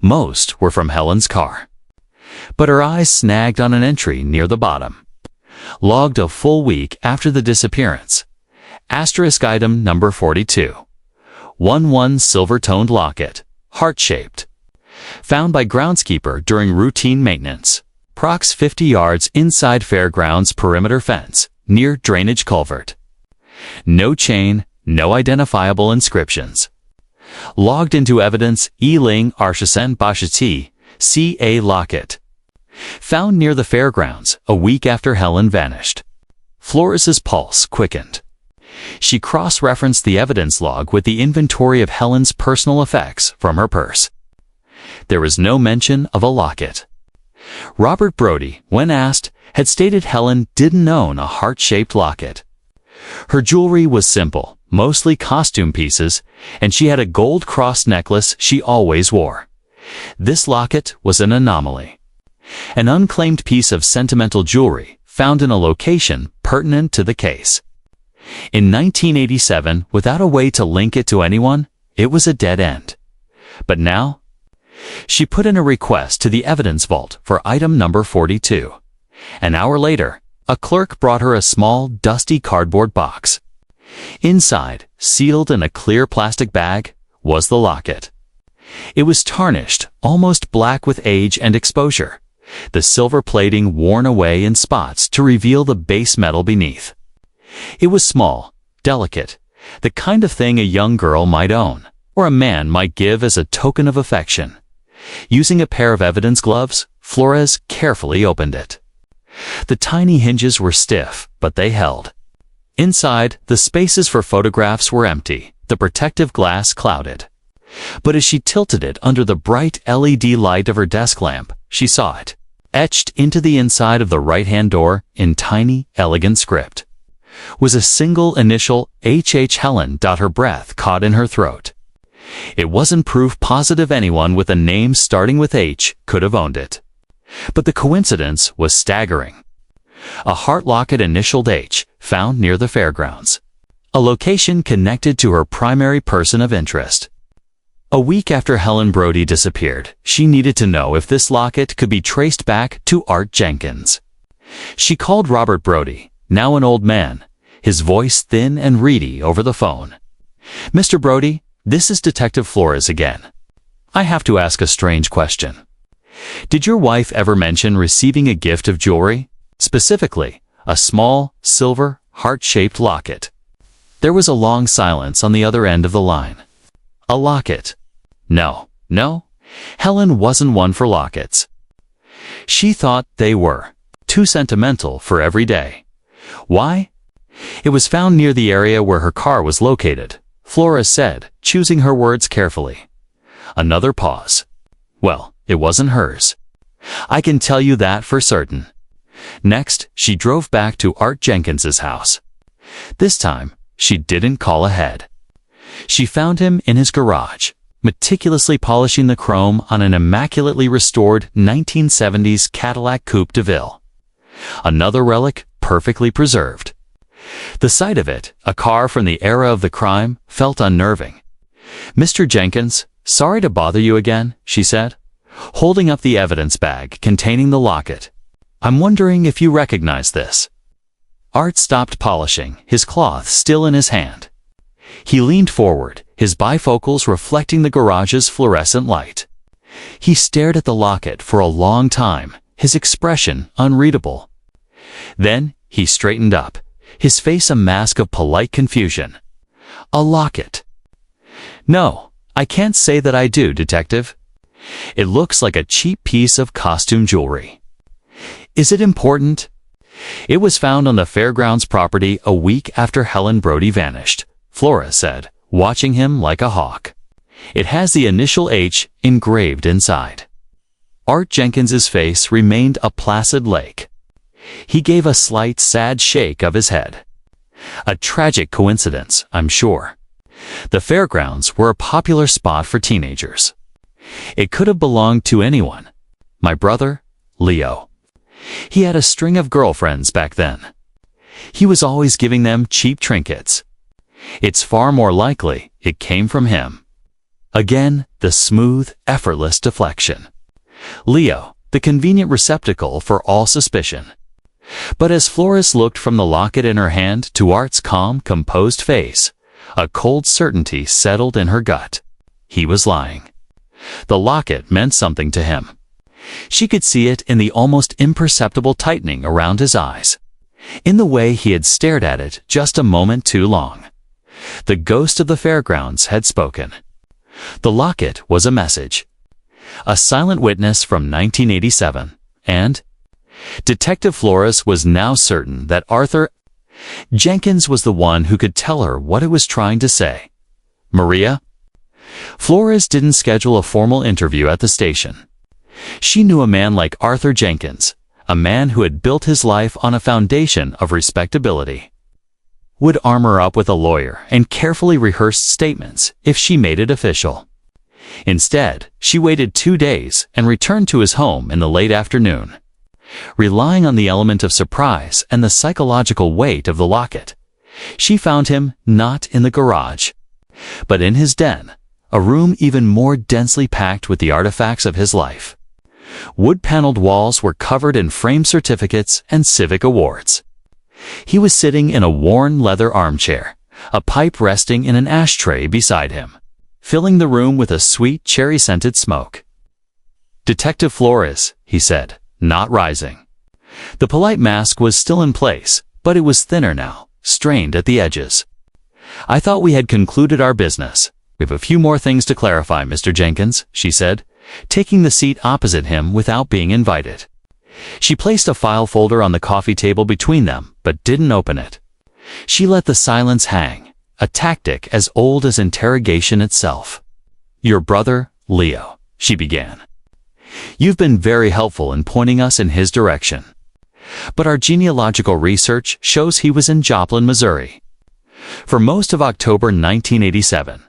S1: Most were from Helen's car. But her eyes snagged on an entry near the bottom. Logged a full week after the disappearance. Asterisk item number 42. 1/1 silver-toned locket, heart-shaped. Found by groundskeeper during routine maintenance. Prox 50 yards inside fairgrounds perimeter fence, near drainage culvert. No chain, no identifiable inscriptions. Logged into evidence E-Ling Arshasen Bashati, C.A. locket. Found near the fairgrounds a week after Helen vanished. Flores's pulse quickened. She cross-referenced the evidence log with the inventory of Helen's personal effects from her purse. There was no mention of a locket. Robert Brody, when asked, had stated Helen didn't own a heart-shaped locket. Her jewelry was simple, mostly costume pieces, and she had a gold cross necklace she always wore. This locket was an anomaly. An unclaimed piece of sentimental jewelry found in a location pertinent to the case. In 1987, without a way to link it to anyone, it was a dead end. But now, she put in a request to the evidence vault for item number 42. An hour later, a clerk brought her a small, dusty cardboard box. Inside, sealed in a clear plastic bag, was the locket. It was tarnished, almost black with age and exposure, the silver plating worn away in spots to reveal the base metal beneath. It was small, delicate, the kind of thing a young girl might own, or a man might give as a token of affection. Using a pair of evidence gloves, Flores carefully opened it. The tiny hinges were stiff, but they held. Inside, the spaces for photographs were empty, the protective glass clouded. But as she tilted it under the bright LED light of her desk lamp, she saw it, etched into the inside of the right-hand door in tiny, elegant script. Was a single initial H.H. Helen. Her breath caught in her throat. It wasn't proof positive anyone with a name starting with H could have owned it. But the coincidence was staggering. A heart locket initialed H, found near the fairgrounds. A location connected to her primary person of interest. A week after Helen Brody disappeared, she needed to know if this locket could be traced back to Art Jenkins. She called Robert Brody, now an old man, his voice thin and reedy over the phone. "Mr. Brody, this is Detective Flores again. I have to ask a strange question. Did your wife ever mention receiving a gift of jewelry? Specifically, a small, silver, heart-shaped locket?" There was a long silence on the other end of the line. A locket? No. Helen wasn't one for lockets. She thought they were too sentimental for every day. Why? It was found near the area where her car was located, Flores said, choosing her words carefully. Another pause. Well, It wasn't hers. I can tell you that for certain. Next, she drove back to Art Jenkins's house. This time, she didn't call ahead. She found him in his garage, meticulously polishing the chrome on an immaculately restored 1970s Cadillac Coupe de Ville. Another relic perfectly preserved. The sight of it, a car from the era of the crime, felt unnerving. "Mr. Jenkins, sorry to bother you again," she said, holding up the evidence bag containing the locket. "I'm wondering if you recognize this." Art stopped polishing, his cloth still in his hand. He leaned forward, his bifocals reflecting the garage's fluorescent light. He stared at the locket for a long time, his expression unreadable. Then he straightened up, his face a mask of polite confusion. "A locket." "No, I can't say that I do, Detective. It looks like a cheap piece of costume jewelry." "Is it important?" "It was found on the fairgrounds property a week after Helen Brody vanished," Flores said, watching him like a hawk. "It has the initial H engraved inside." Art Jenkins's face remained a placid lake. He gave a slight, sad shake of his head. "A tragic coincidence, I'm sure. The fairgrounds were a popular spot for teenagers. It could have belonged to anyone. My brother, Leo. He had a string of girlfriends back then. He was always giving them cheap trinkets. It's far more likely it came from him." Again, the smooth, effortless deflection. Leo, the convenient receptacle for all suspicion. But as Flores looked from the locket in her hand to Art's calm, composed face, a cold certainty settled in her gut. He was lying. The locket meant something to him. She could see it in the almost imperceptible tightening around his eyes, in the way he had stared at it just a moment too long. The ghost of the fairgrounds had spoken. The locket was a message. A silent witness from 1987, and Detective Flores was now certain that Arthur Jenkins was the one who could tell her what it was trying to say. "Maria?" Flores didn't schedule a formal interview at the station. She knew a man like Arthur Jenkins, a man who had built his life on a foundation of respectability. Would armor up with a lawyer and carefully rehearsed statements if she made it official. Instead, she waited 2 days and returned to his home in the late afternoon. Relying on the element of surprise and the psychological weight of the locket, she found him not in the garage, but in his den, a room even more densely packed with the artifacts of his life. Wood-paneled walls were covered in framed certificates and civic awards. He was sitting in a worn leather armchair, a pipe resting in an ashtray beside him, filling the room with a sweet cherry-scented smoke. "Detective Flores," he said, not rising. The polite mask was still in place, but it was thinner now, strained at the edges. "I thought we had concluded our business. We have a few more things to clarify, Mr. Jenkins," she said, taking the seat opposite him without being invited. She placed a file folder on the coffee table between them, but didn't open it. She let the silence hang, a tactic as old as interrogation itself. "Your brother, Leo," she began. "You've been very helpful in pointing us in his direction. But our genealogical research shows he was in Joplin, Missouri. For most of October 1987,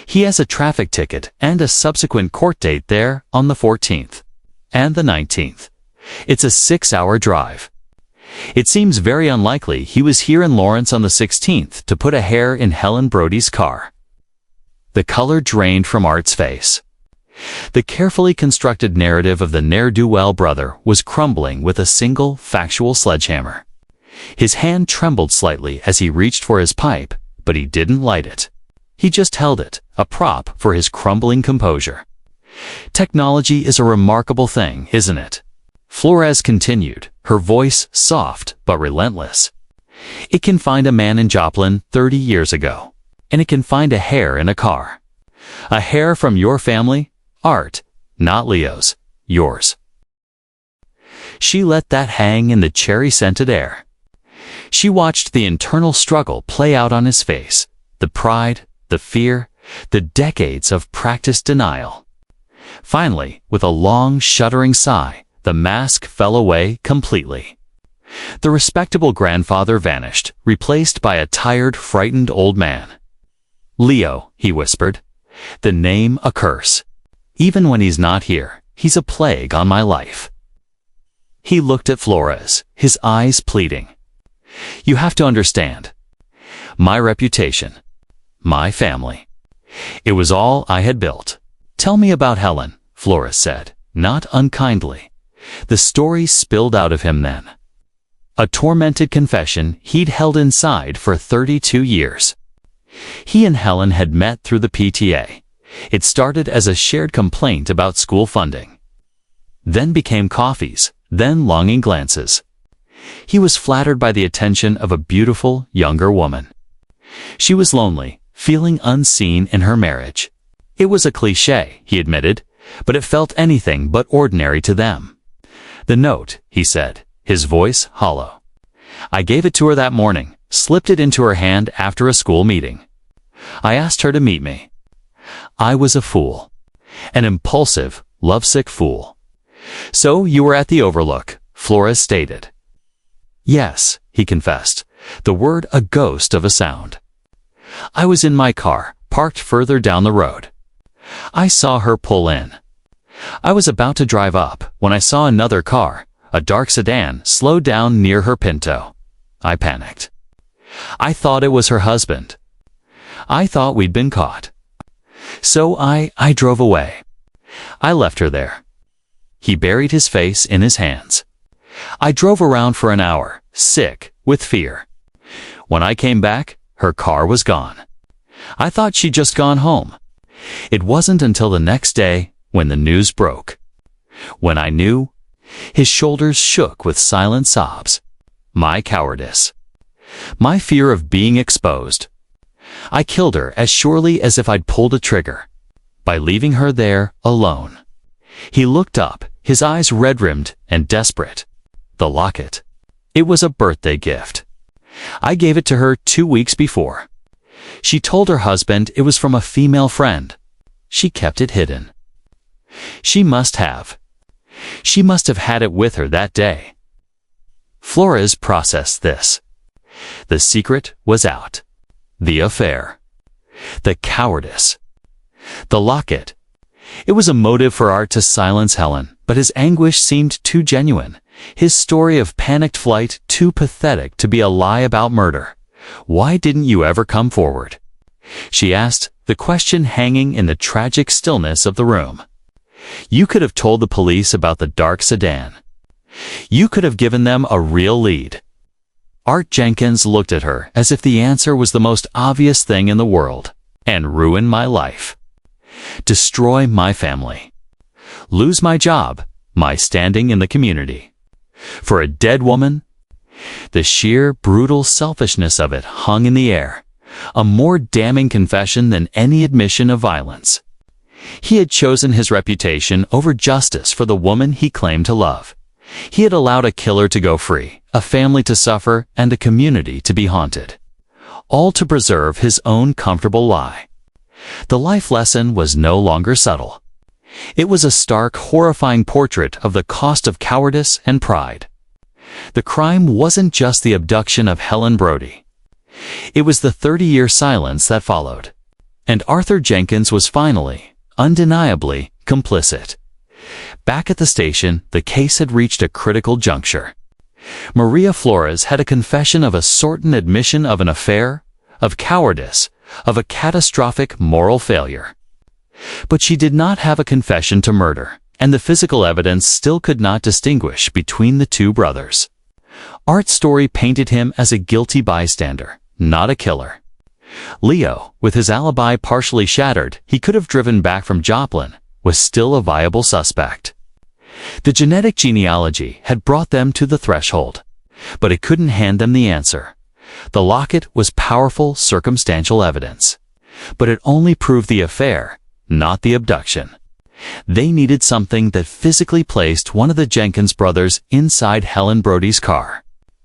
S1: he has a traffic ticket and a subsequent court date there on the 14th and the 19th. It's a 6-hour drive. It seems very unlikely he was here in Lawrence on the 16th to put a hair in Helen Brody's car." The color drained from Art's face. The carefully constructed narrative of the ne'er-do-well brother was crumbling with a single, factual sledgehammer. His hand trembled slightly as he reached for his pipe, but he didn't light it. He just held it, a prop for his crumbling composure. "Technology is a remarkable thing, isn't it?" Flores continued, her voice soft but relentless. "It can find a man in Joplin 30 years ago, and it can find a hair in a car. A hair from your family, Art, not Leo's, yours." She let that hang in the cherry-scented air. She watched the internal struggle play out on his face, the pride, the fear, the decades of practiced denial. Finally, with a long, shuddering sigh, the mask fell away completely. The respectable grandfather vanished, replaced by a tired, frightened old man. "Leo," he whispered. "The name a curse. Even when he's not here, he's a plague on my life." He looked at Flores, his eyes pleading. "You have to understand. My reputation. My family. It was all I had built." "Tell me about Helen," Flores said, not unkindly. The story spilled out of him then. A tormented confession he'd held inside for 32 years. He and Helen had met through the PTA. It started as a shared complaint about school funding. Then became coffees, then longing glances. He was flattered by the attention of a beautiful, younger woman. She was lonely, feeling unseen in her marriage. It was a cliché, he admitted, but it felt anything but ordinary to them. "The note," he said, his voice hollow. "I gave it to her that morning, slipped it into her hand after a school meeting. I asked her to meet me. I was a fool. An impulsive, lovesick fool." "So you were at the Overlook," Flores stated. "Yes," he confessed, the word a ghost of a sound. "I was in my car, parked further down the road. I saw her pull in. I was about to drive up when I saw another car, a dark sedan, slow down near her Pinto. I panicked. I thought it was her husband. I thought we'd been caught. So I drove away. I left her there." He buried his face in his hands. "I drove around for an hour, sick with fear. When I came back, her car was gone. I thought she'd just gone home. It wasn't until the next day when the news broke. When I knew." His shoulders shook with silent sobs. "My cowardice. My fear of being exposed. I killed her as surely as if I'd pulled a trigger. By leaving her there alone." He looked up, his eyes red-rimmed and desperate. "The locket. It was a birthday gift. I gave it to her 2 weeks before. She told her husband it was from a female friend. She kept it hidden. She must have had it with her that day." Flores processed this. The secret was out. The affair. The cowardice. The locket. It was a motive for Art to silence Helen, but his anguish seemed too genuine. His story of panicked flight too pathetic to be a lie about murder. "Why didn't you ever come forward?" she asked, the question hanging in the tragic stillness of the room. "You could have told the police about the dark sedan. You could have given them a real lead." Art Jenkins looked at her as if the answer was the most obvious thing in the world. "And ruin my life. Destroy my family. Lose my job, my standing in the community. For a dead woman?" The sheer, brutal selfishness of it hung in the air, a more damning confession than any admission of violence. He had chosen his reputation over justice for the woman he claimed to love. He had allowed a killer to go free, a family to suffer, and a community to be haunted. All to preserve his own comfortable lie. The life lesson was no longer subtle. It was a stark, horrifying portrait of the cost of cowardice and pride. The crime wasn't just the abduction of Helen Brody. It was the 30-year silence that followed. And Arthur Jenkins was finally, undeniably, complicit. Back at the station, the case had reached a critical juncture. Maria Flores had a confession of a certain admission of an affair, of cowardice, of a catastrophic moral failure. But she did not have a confession to murder, and the physical evidence still could not distinguish between the two brothers. Art's story painted him as a guilty bystander, not a killer. Leo, with his alibi partially shattered, he could have driven back from Joplin, was still a viable suspect. The genetic genealogy had brought them to the threshold, but it couldn't hand them the answer. The locket was powerful circumstantial evidence, but it only proved the affair, not the abduction. They needed something that physically placed one of the Jenkins brothers inside Helen Brody's car.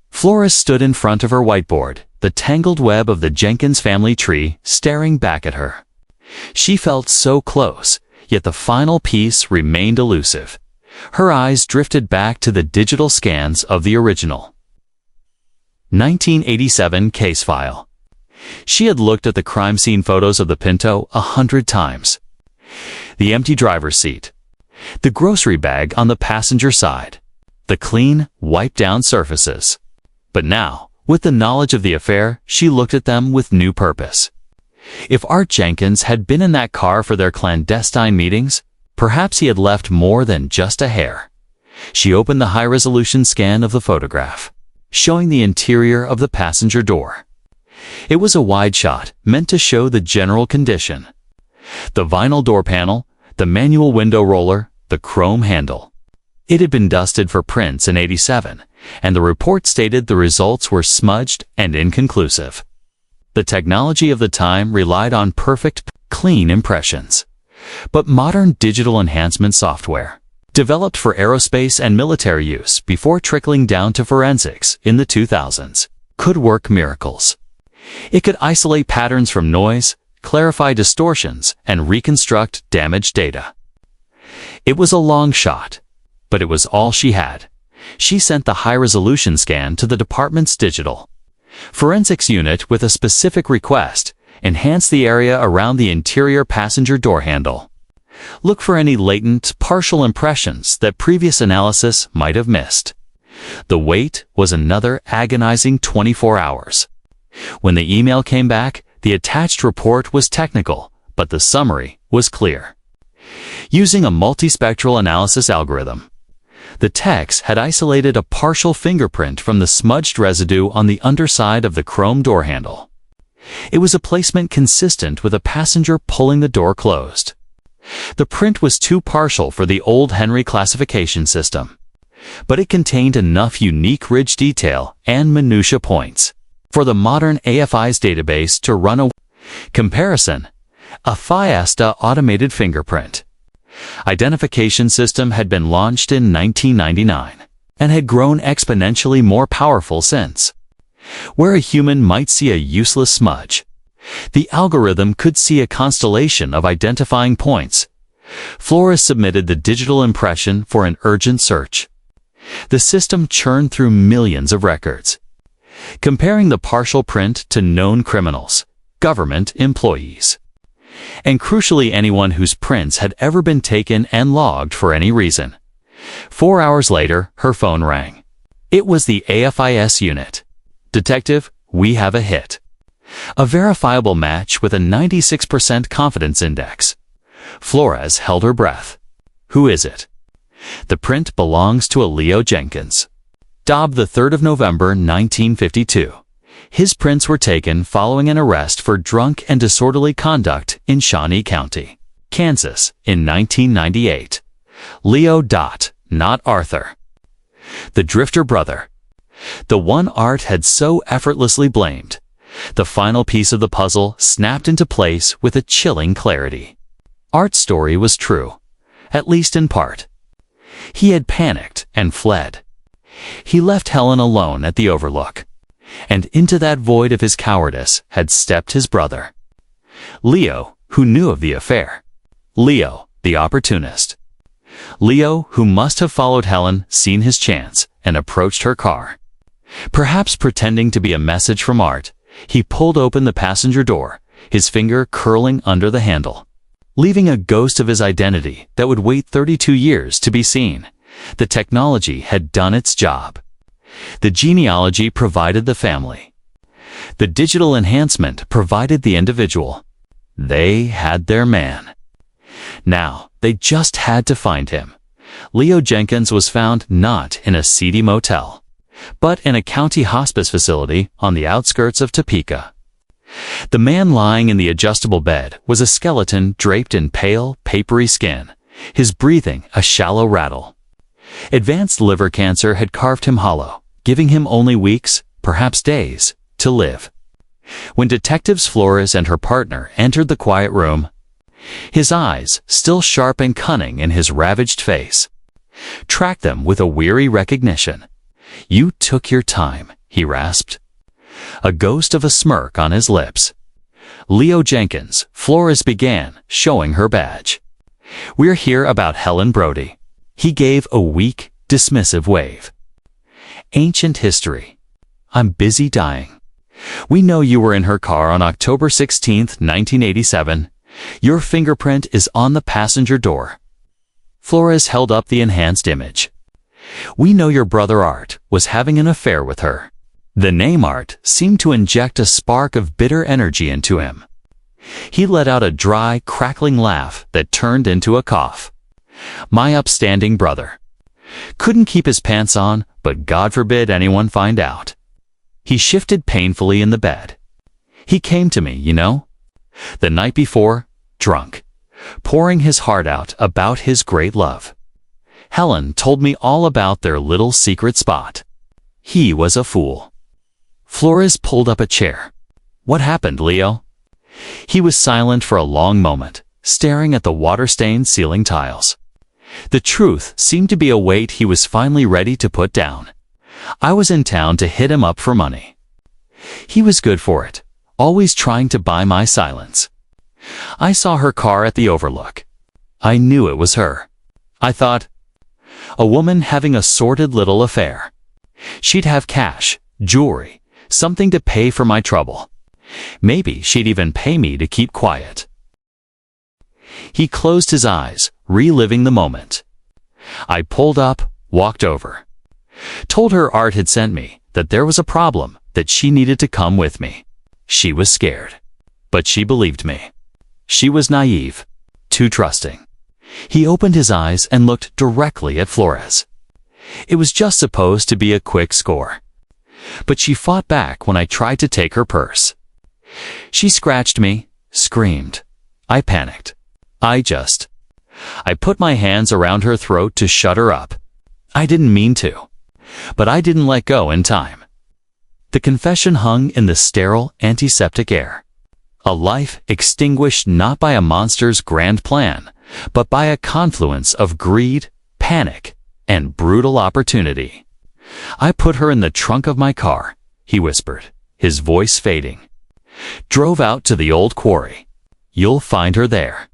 S1: Flores stood in front of her whiteboard, the tangled web of the Jenkins family tree staring back at her. She felt so close, Yet the final piece remained elusive. Her eyes drifted back to the digital scans of the original. 1987 case file. She had looked at the crime scene photos of the Pinto 100 times. The empty driver's seat. The grocery bag on the passenger side. The clean, wiped-down surfaces. But now, with the knowledge of the affair, she looked at them with new purpose. If Art Jenkins had been in that car for their clandestine meetings, perhaps he had left more than just a hair. She opened the high-resolution scan of the photograph, showing the interior of the passenger door. It was a wide shot, meant to show the general condition. The vinyl door panel, the manual window roller, the chrome handle. It had been dusted for prints in '87, and the report stated the results were smudged and inconclusive. The technology of the time relied on perfect, clean impressions. But modern digital enhancement software, developed for aerospace and military use before trickling down to forensics in the 2000s, could work miracles. It could isolate patterns from noise, clarify distortions, and reconstruct damaged data. It was a long shot, but it was all she had. She sent the high-resolution scan to the department's digital forensics unit with a specific request: enhance the area around the interior passenger door handle. Look for any latent, partial impressions that previous analysis might have missed. The wait was another agonizing 24 hours. When the email came back, the attached report was technical, but the summary was clear. Using a multispectral analysis algorithm, the techs had isolated a partial fingerprint from the smudged residue on the underside of the chrome door handle. It was a placement consistent with a passenger pulling the door closed. The print was too partial for the old Henry classification system, but it contained enough unique ridge detail and minutia points for the modern AFI's database to run a comparison. A Fiesta automated fingerprint identification system had been launched in 1999 and had grown exponentially more powerful since. Where a human might see a useless smudge, the algorithm could see a constellation of identifying points. Flores submitted the digital impression for an urgent search. The system churned through millions of records, comparing the partial print to known criminals, government employees, and crucially anyone whose prints had ever been taken and logged for any reason. 4 hours later, her phone rang. It was the AFIS unit. "Detective, we have a hit." A verifiable match with a 96% confidence index. Flores held her breath. "Who is it?" "The print belongs to a Leo Jenkins. Dobbed the 3rd of November, 1952. His prints were taken following an arrest for drunk and disorderly conduct in Shawnee County, Kansas, in 1998. Leo. Not Arthur. The drifter brother. The one Art had so effortlessly blamed. The final piece of the puzzle snapped into place with a chilling clarity. Art's story was true, at least in part. He had panicked and fled. He left Helen alone at the overlook, and into that void of his cowardice had stepped his brother. Leo, who knew of the affair. Leo, the opportunist. Leo, who must have followed Helen, seen his chance, and approached her car. Perhaps pretending to be a message from Art, he pulled open the passenger door, his finger curling under the handle, leaving a ghost of his identity that would wait 32 years to be seen. The technology had done its job. The genealogy provided the family. The digital enhancement provided the individual. They had their man. Now, they just had to find him. Leo Jenkins was found not in a seedy motel, but in a county hospice facility on the outskirts of Topeka. The man lying in the adjustable bed was a skeleton draped in pale, papery skin, his breathing a shallow rattle. Advanced liver cancer had carved him hollow, giving him only weeks, perhaps days, to live. When detectives Flores and her partner entered the quiet room, his eyes, still sharp and cunning in his ravaged face, tracked them with a weary recognition. "You took your time," he rasped, a ghost of a smirk on his lips. "Leo Jenkins," Flores began, showing her badge. We're here about Helen Brody. He gave a weak, dismissive wave. Ancient history. I'm busy dying. We know you were in her car on October 16, 1987. Your fingerprint is on the passenger door. Flores held up the enhanced image. We know your brother Art was having an affair with her. The name Art seemed to inject a spark of bitter energy into him. He let out a dry, crackling laugh that turned into a cough. My upstanding brother. Couldn't keep his pants on, but God forbid anyone find out. He shifted painfully in the bed. He came to me, you know, the night before, drunk, pouring his heart out about his great love. Helen told me all about their little secret spot. He was a fool. Flores pulled up a chair. What happened, Leo? He was silent for a long moment, staring at the water-stained ceiling tiles. The truth seemed to be a weight he was finally ready to put down. I was in town to hit him up for money. He was good for it, always trying to buy my silence. I saw her car at the overlook. I knew it was her. I thought, a woman having a sordid little affair. She'd have cash, jewelry, something to pay for my trouble. Maybe she'd even pay me to keep quiet. He closed his eyes, reliving the moment. I pulled up, walked over. Told her Art had sent me, that there was a problem, that she needed to come with me. She was scared. But she believed me. She was naive, too trusting. He opened his eyes and looked directly at Flores. It was just supposed to be a quick score. But she fought back when I tried to take her purse. She scratched me, screamed. I panicked. I put my hands around her throat to shut her up. I didn't mean to. But I didn't let go in time. The confession hung in the sterile, antiseptic air. A life extinguished not by a monster's grand plan, but by a confluence of greed, panic, and brutal opportunity. I put her in the trunk of my car, he whispered, his voice fading. Drove out to the old quarry. You'll find her there.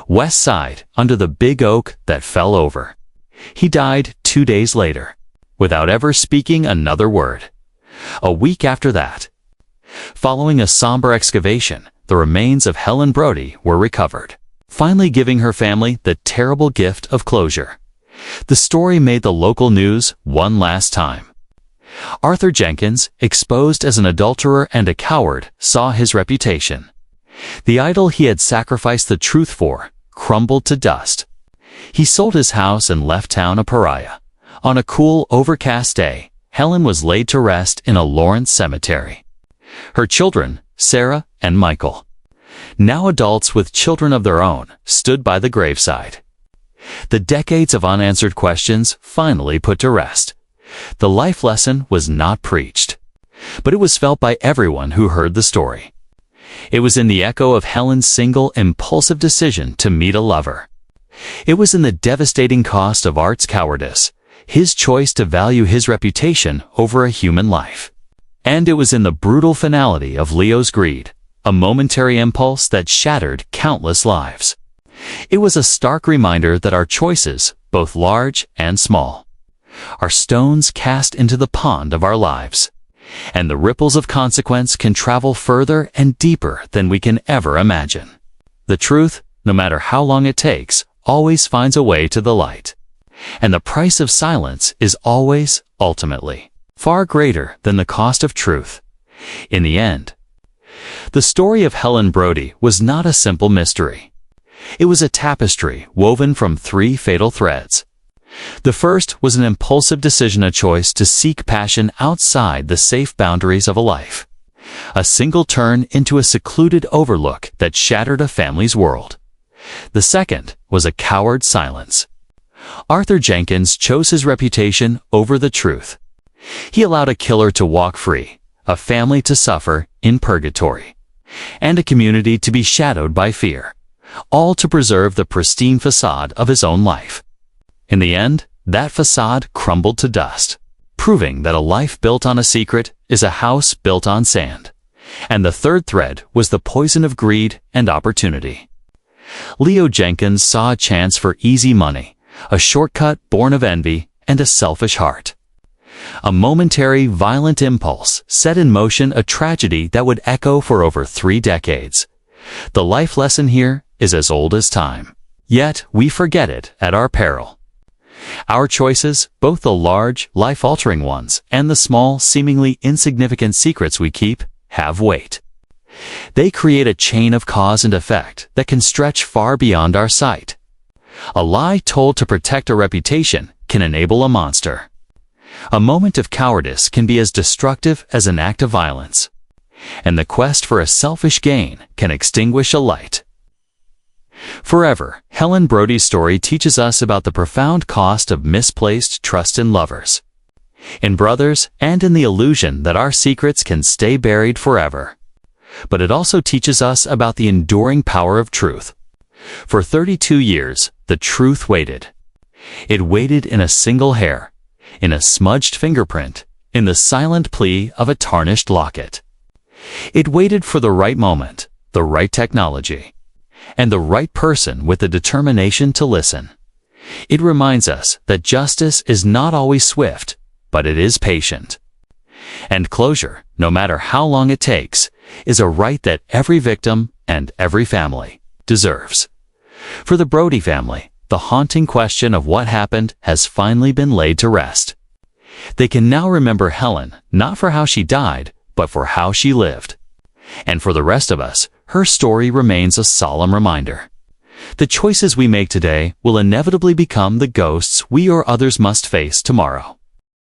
S1: West Side, under the big oak that fell over. He died 2 days later, without ever speaking another word. A week after that, following a somber excavation, the remains of Helen Brody were recovered, finally giving her family the terrible gift of closure. The story made the local news one last time. Arthur Jenkins, exposed as an adulterer and a coward, saw his reputation. The idol he had sacrificed the truth for crumbled to dust. He sold his house and left town a pariah. On a cool, overcast day, Helen was laid to rest in a Lawrence cemetery. Her children, Sarah and Michael, now adults with children of their own, stood by the graveside. The decades of unanswered questions finally put to rest. The life lesson was not preached, but it was felt by everyone who heard the story. It was in the echo of Helen's single, impulsive decision to meet a lover. It was in the devastating cost of Art's cowardice, his choice to value his reputation over a human life. And it was in the brutal finality of Leo's greed, a momentary impulse that shattered countless lives. It was a stark reminder that our choices, both large and small, are stones cast into the pond of our lives, and the ripples of consequence can travel further and deeper than we can ever imagine. The truth, no matter how long it takes, always finds a way to the light. And the price of silence is always, ultimately, far greater than the cost of truth. In the end, the story of Helen Brody was not a simple mystery. It was a tapestry woven from 3 fatal threads. The first was an impulsive decision, a choice to seek passion outside the safe boundaries of a life. A single turn into a secluded overlook that shattered a family's world. The second was a coward silence. Arthur Jenkins chose his reputation over the truth. He allowed a killer to walk free, a family to suffer in purgatory, and a community to be shadowed by fear, all to preserve the pristine facade of his own life. In the end, that facade crumbled to dust, proving that a life built on a secret is a house built on sand. And the third thread was the poison of greed and opportunity. Leo Jenkins saw a chance for easy money, a shortcut born of envy and a selfish heart. A momentary, violent impulse set in motion a tragedy that would echo for over 3 decades. The life lesson here is as old as time. Yet we forget it at our peril. Our choices, both the large, life-altering ones and the small, seemingly insignificant secrets we keep, have weight. They create a chain of cause and effect that can stretch far beyond our sight. A lie told to protect a reputation can enable a monster. A moment of cowardice can be as destructive as an act of violence. And the quest for a selfish gain can extinguish a light. Forever, Helen Brody's story teaches us about the profound cost of misplaced trust in lovers, in brothers, and in the illusion that our secrets can stay buried forever. But it also teaches us about the enduring power of truth. For 32 years, the truth waited. It waited in a single hair, in a smudged fingerprint, in the silent plea of a tarnished locket. It waited for the right moment, the right technology, and the right person with the determination to listen. It reminds us that justice is not always swift, but it is patient. And closure, no matter how long it takes, is a right that every victim and every family deserves. For the Brody family, the haunting question of what happened has finally been laid to rest. They can now remember Helen not for how she died, but for how she lived. And for the rest of us, her story remains a solemn reminder. The choices we make today will inevitably become the ghosts we or others must face tomorrow.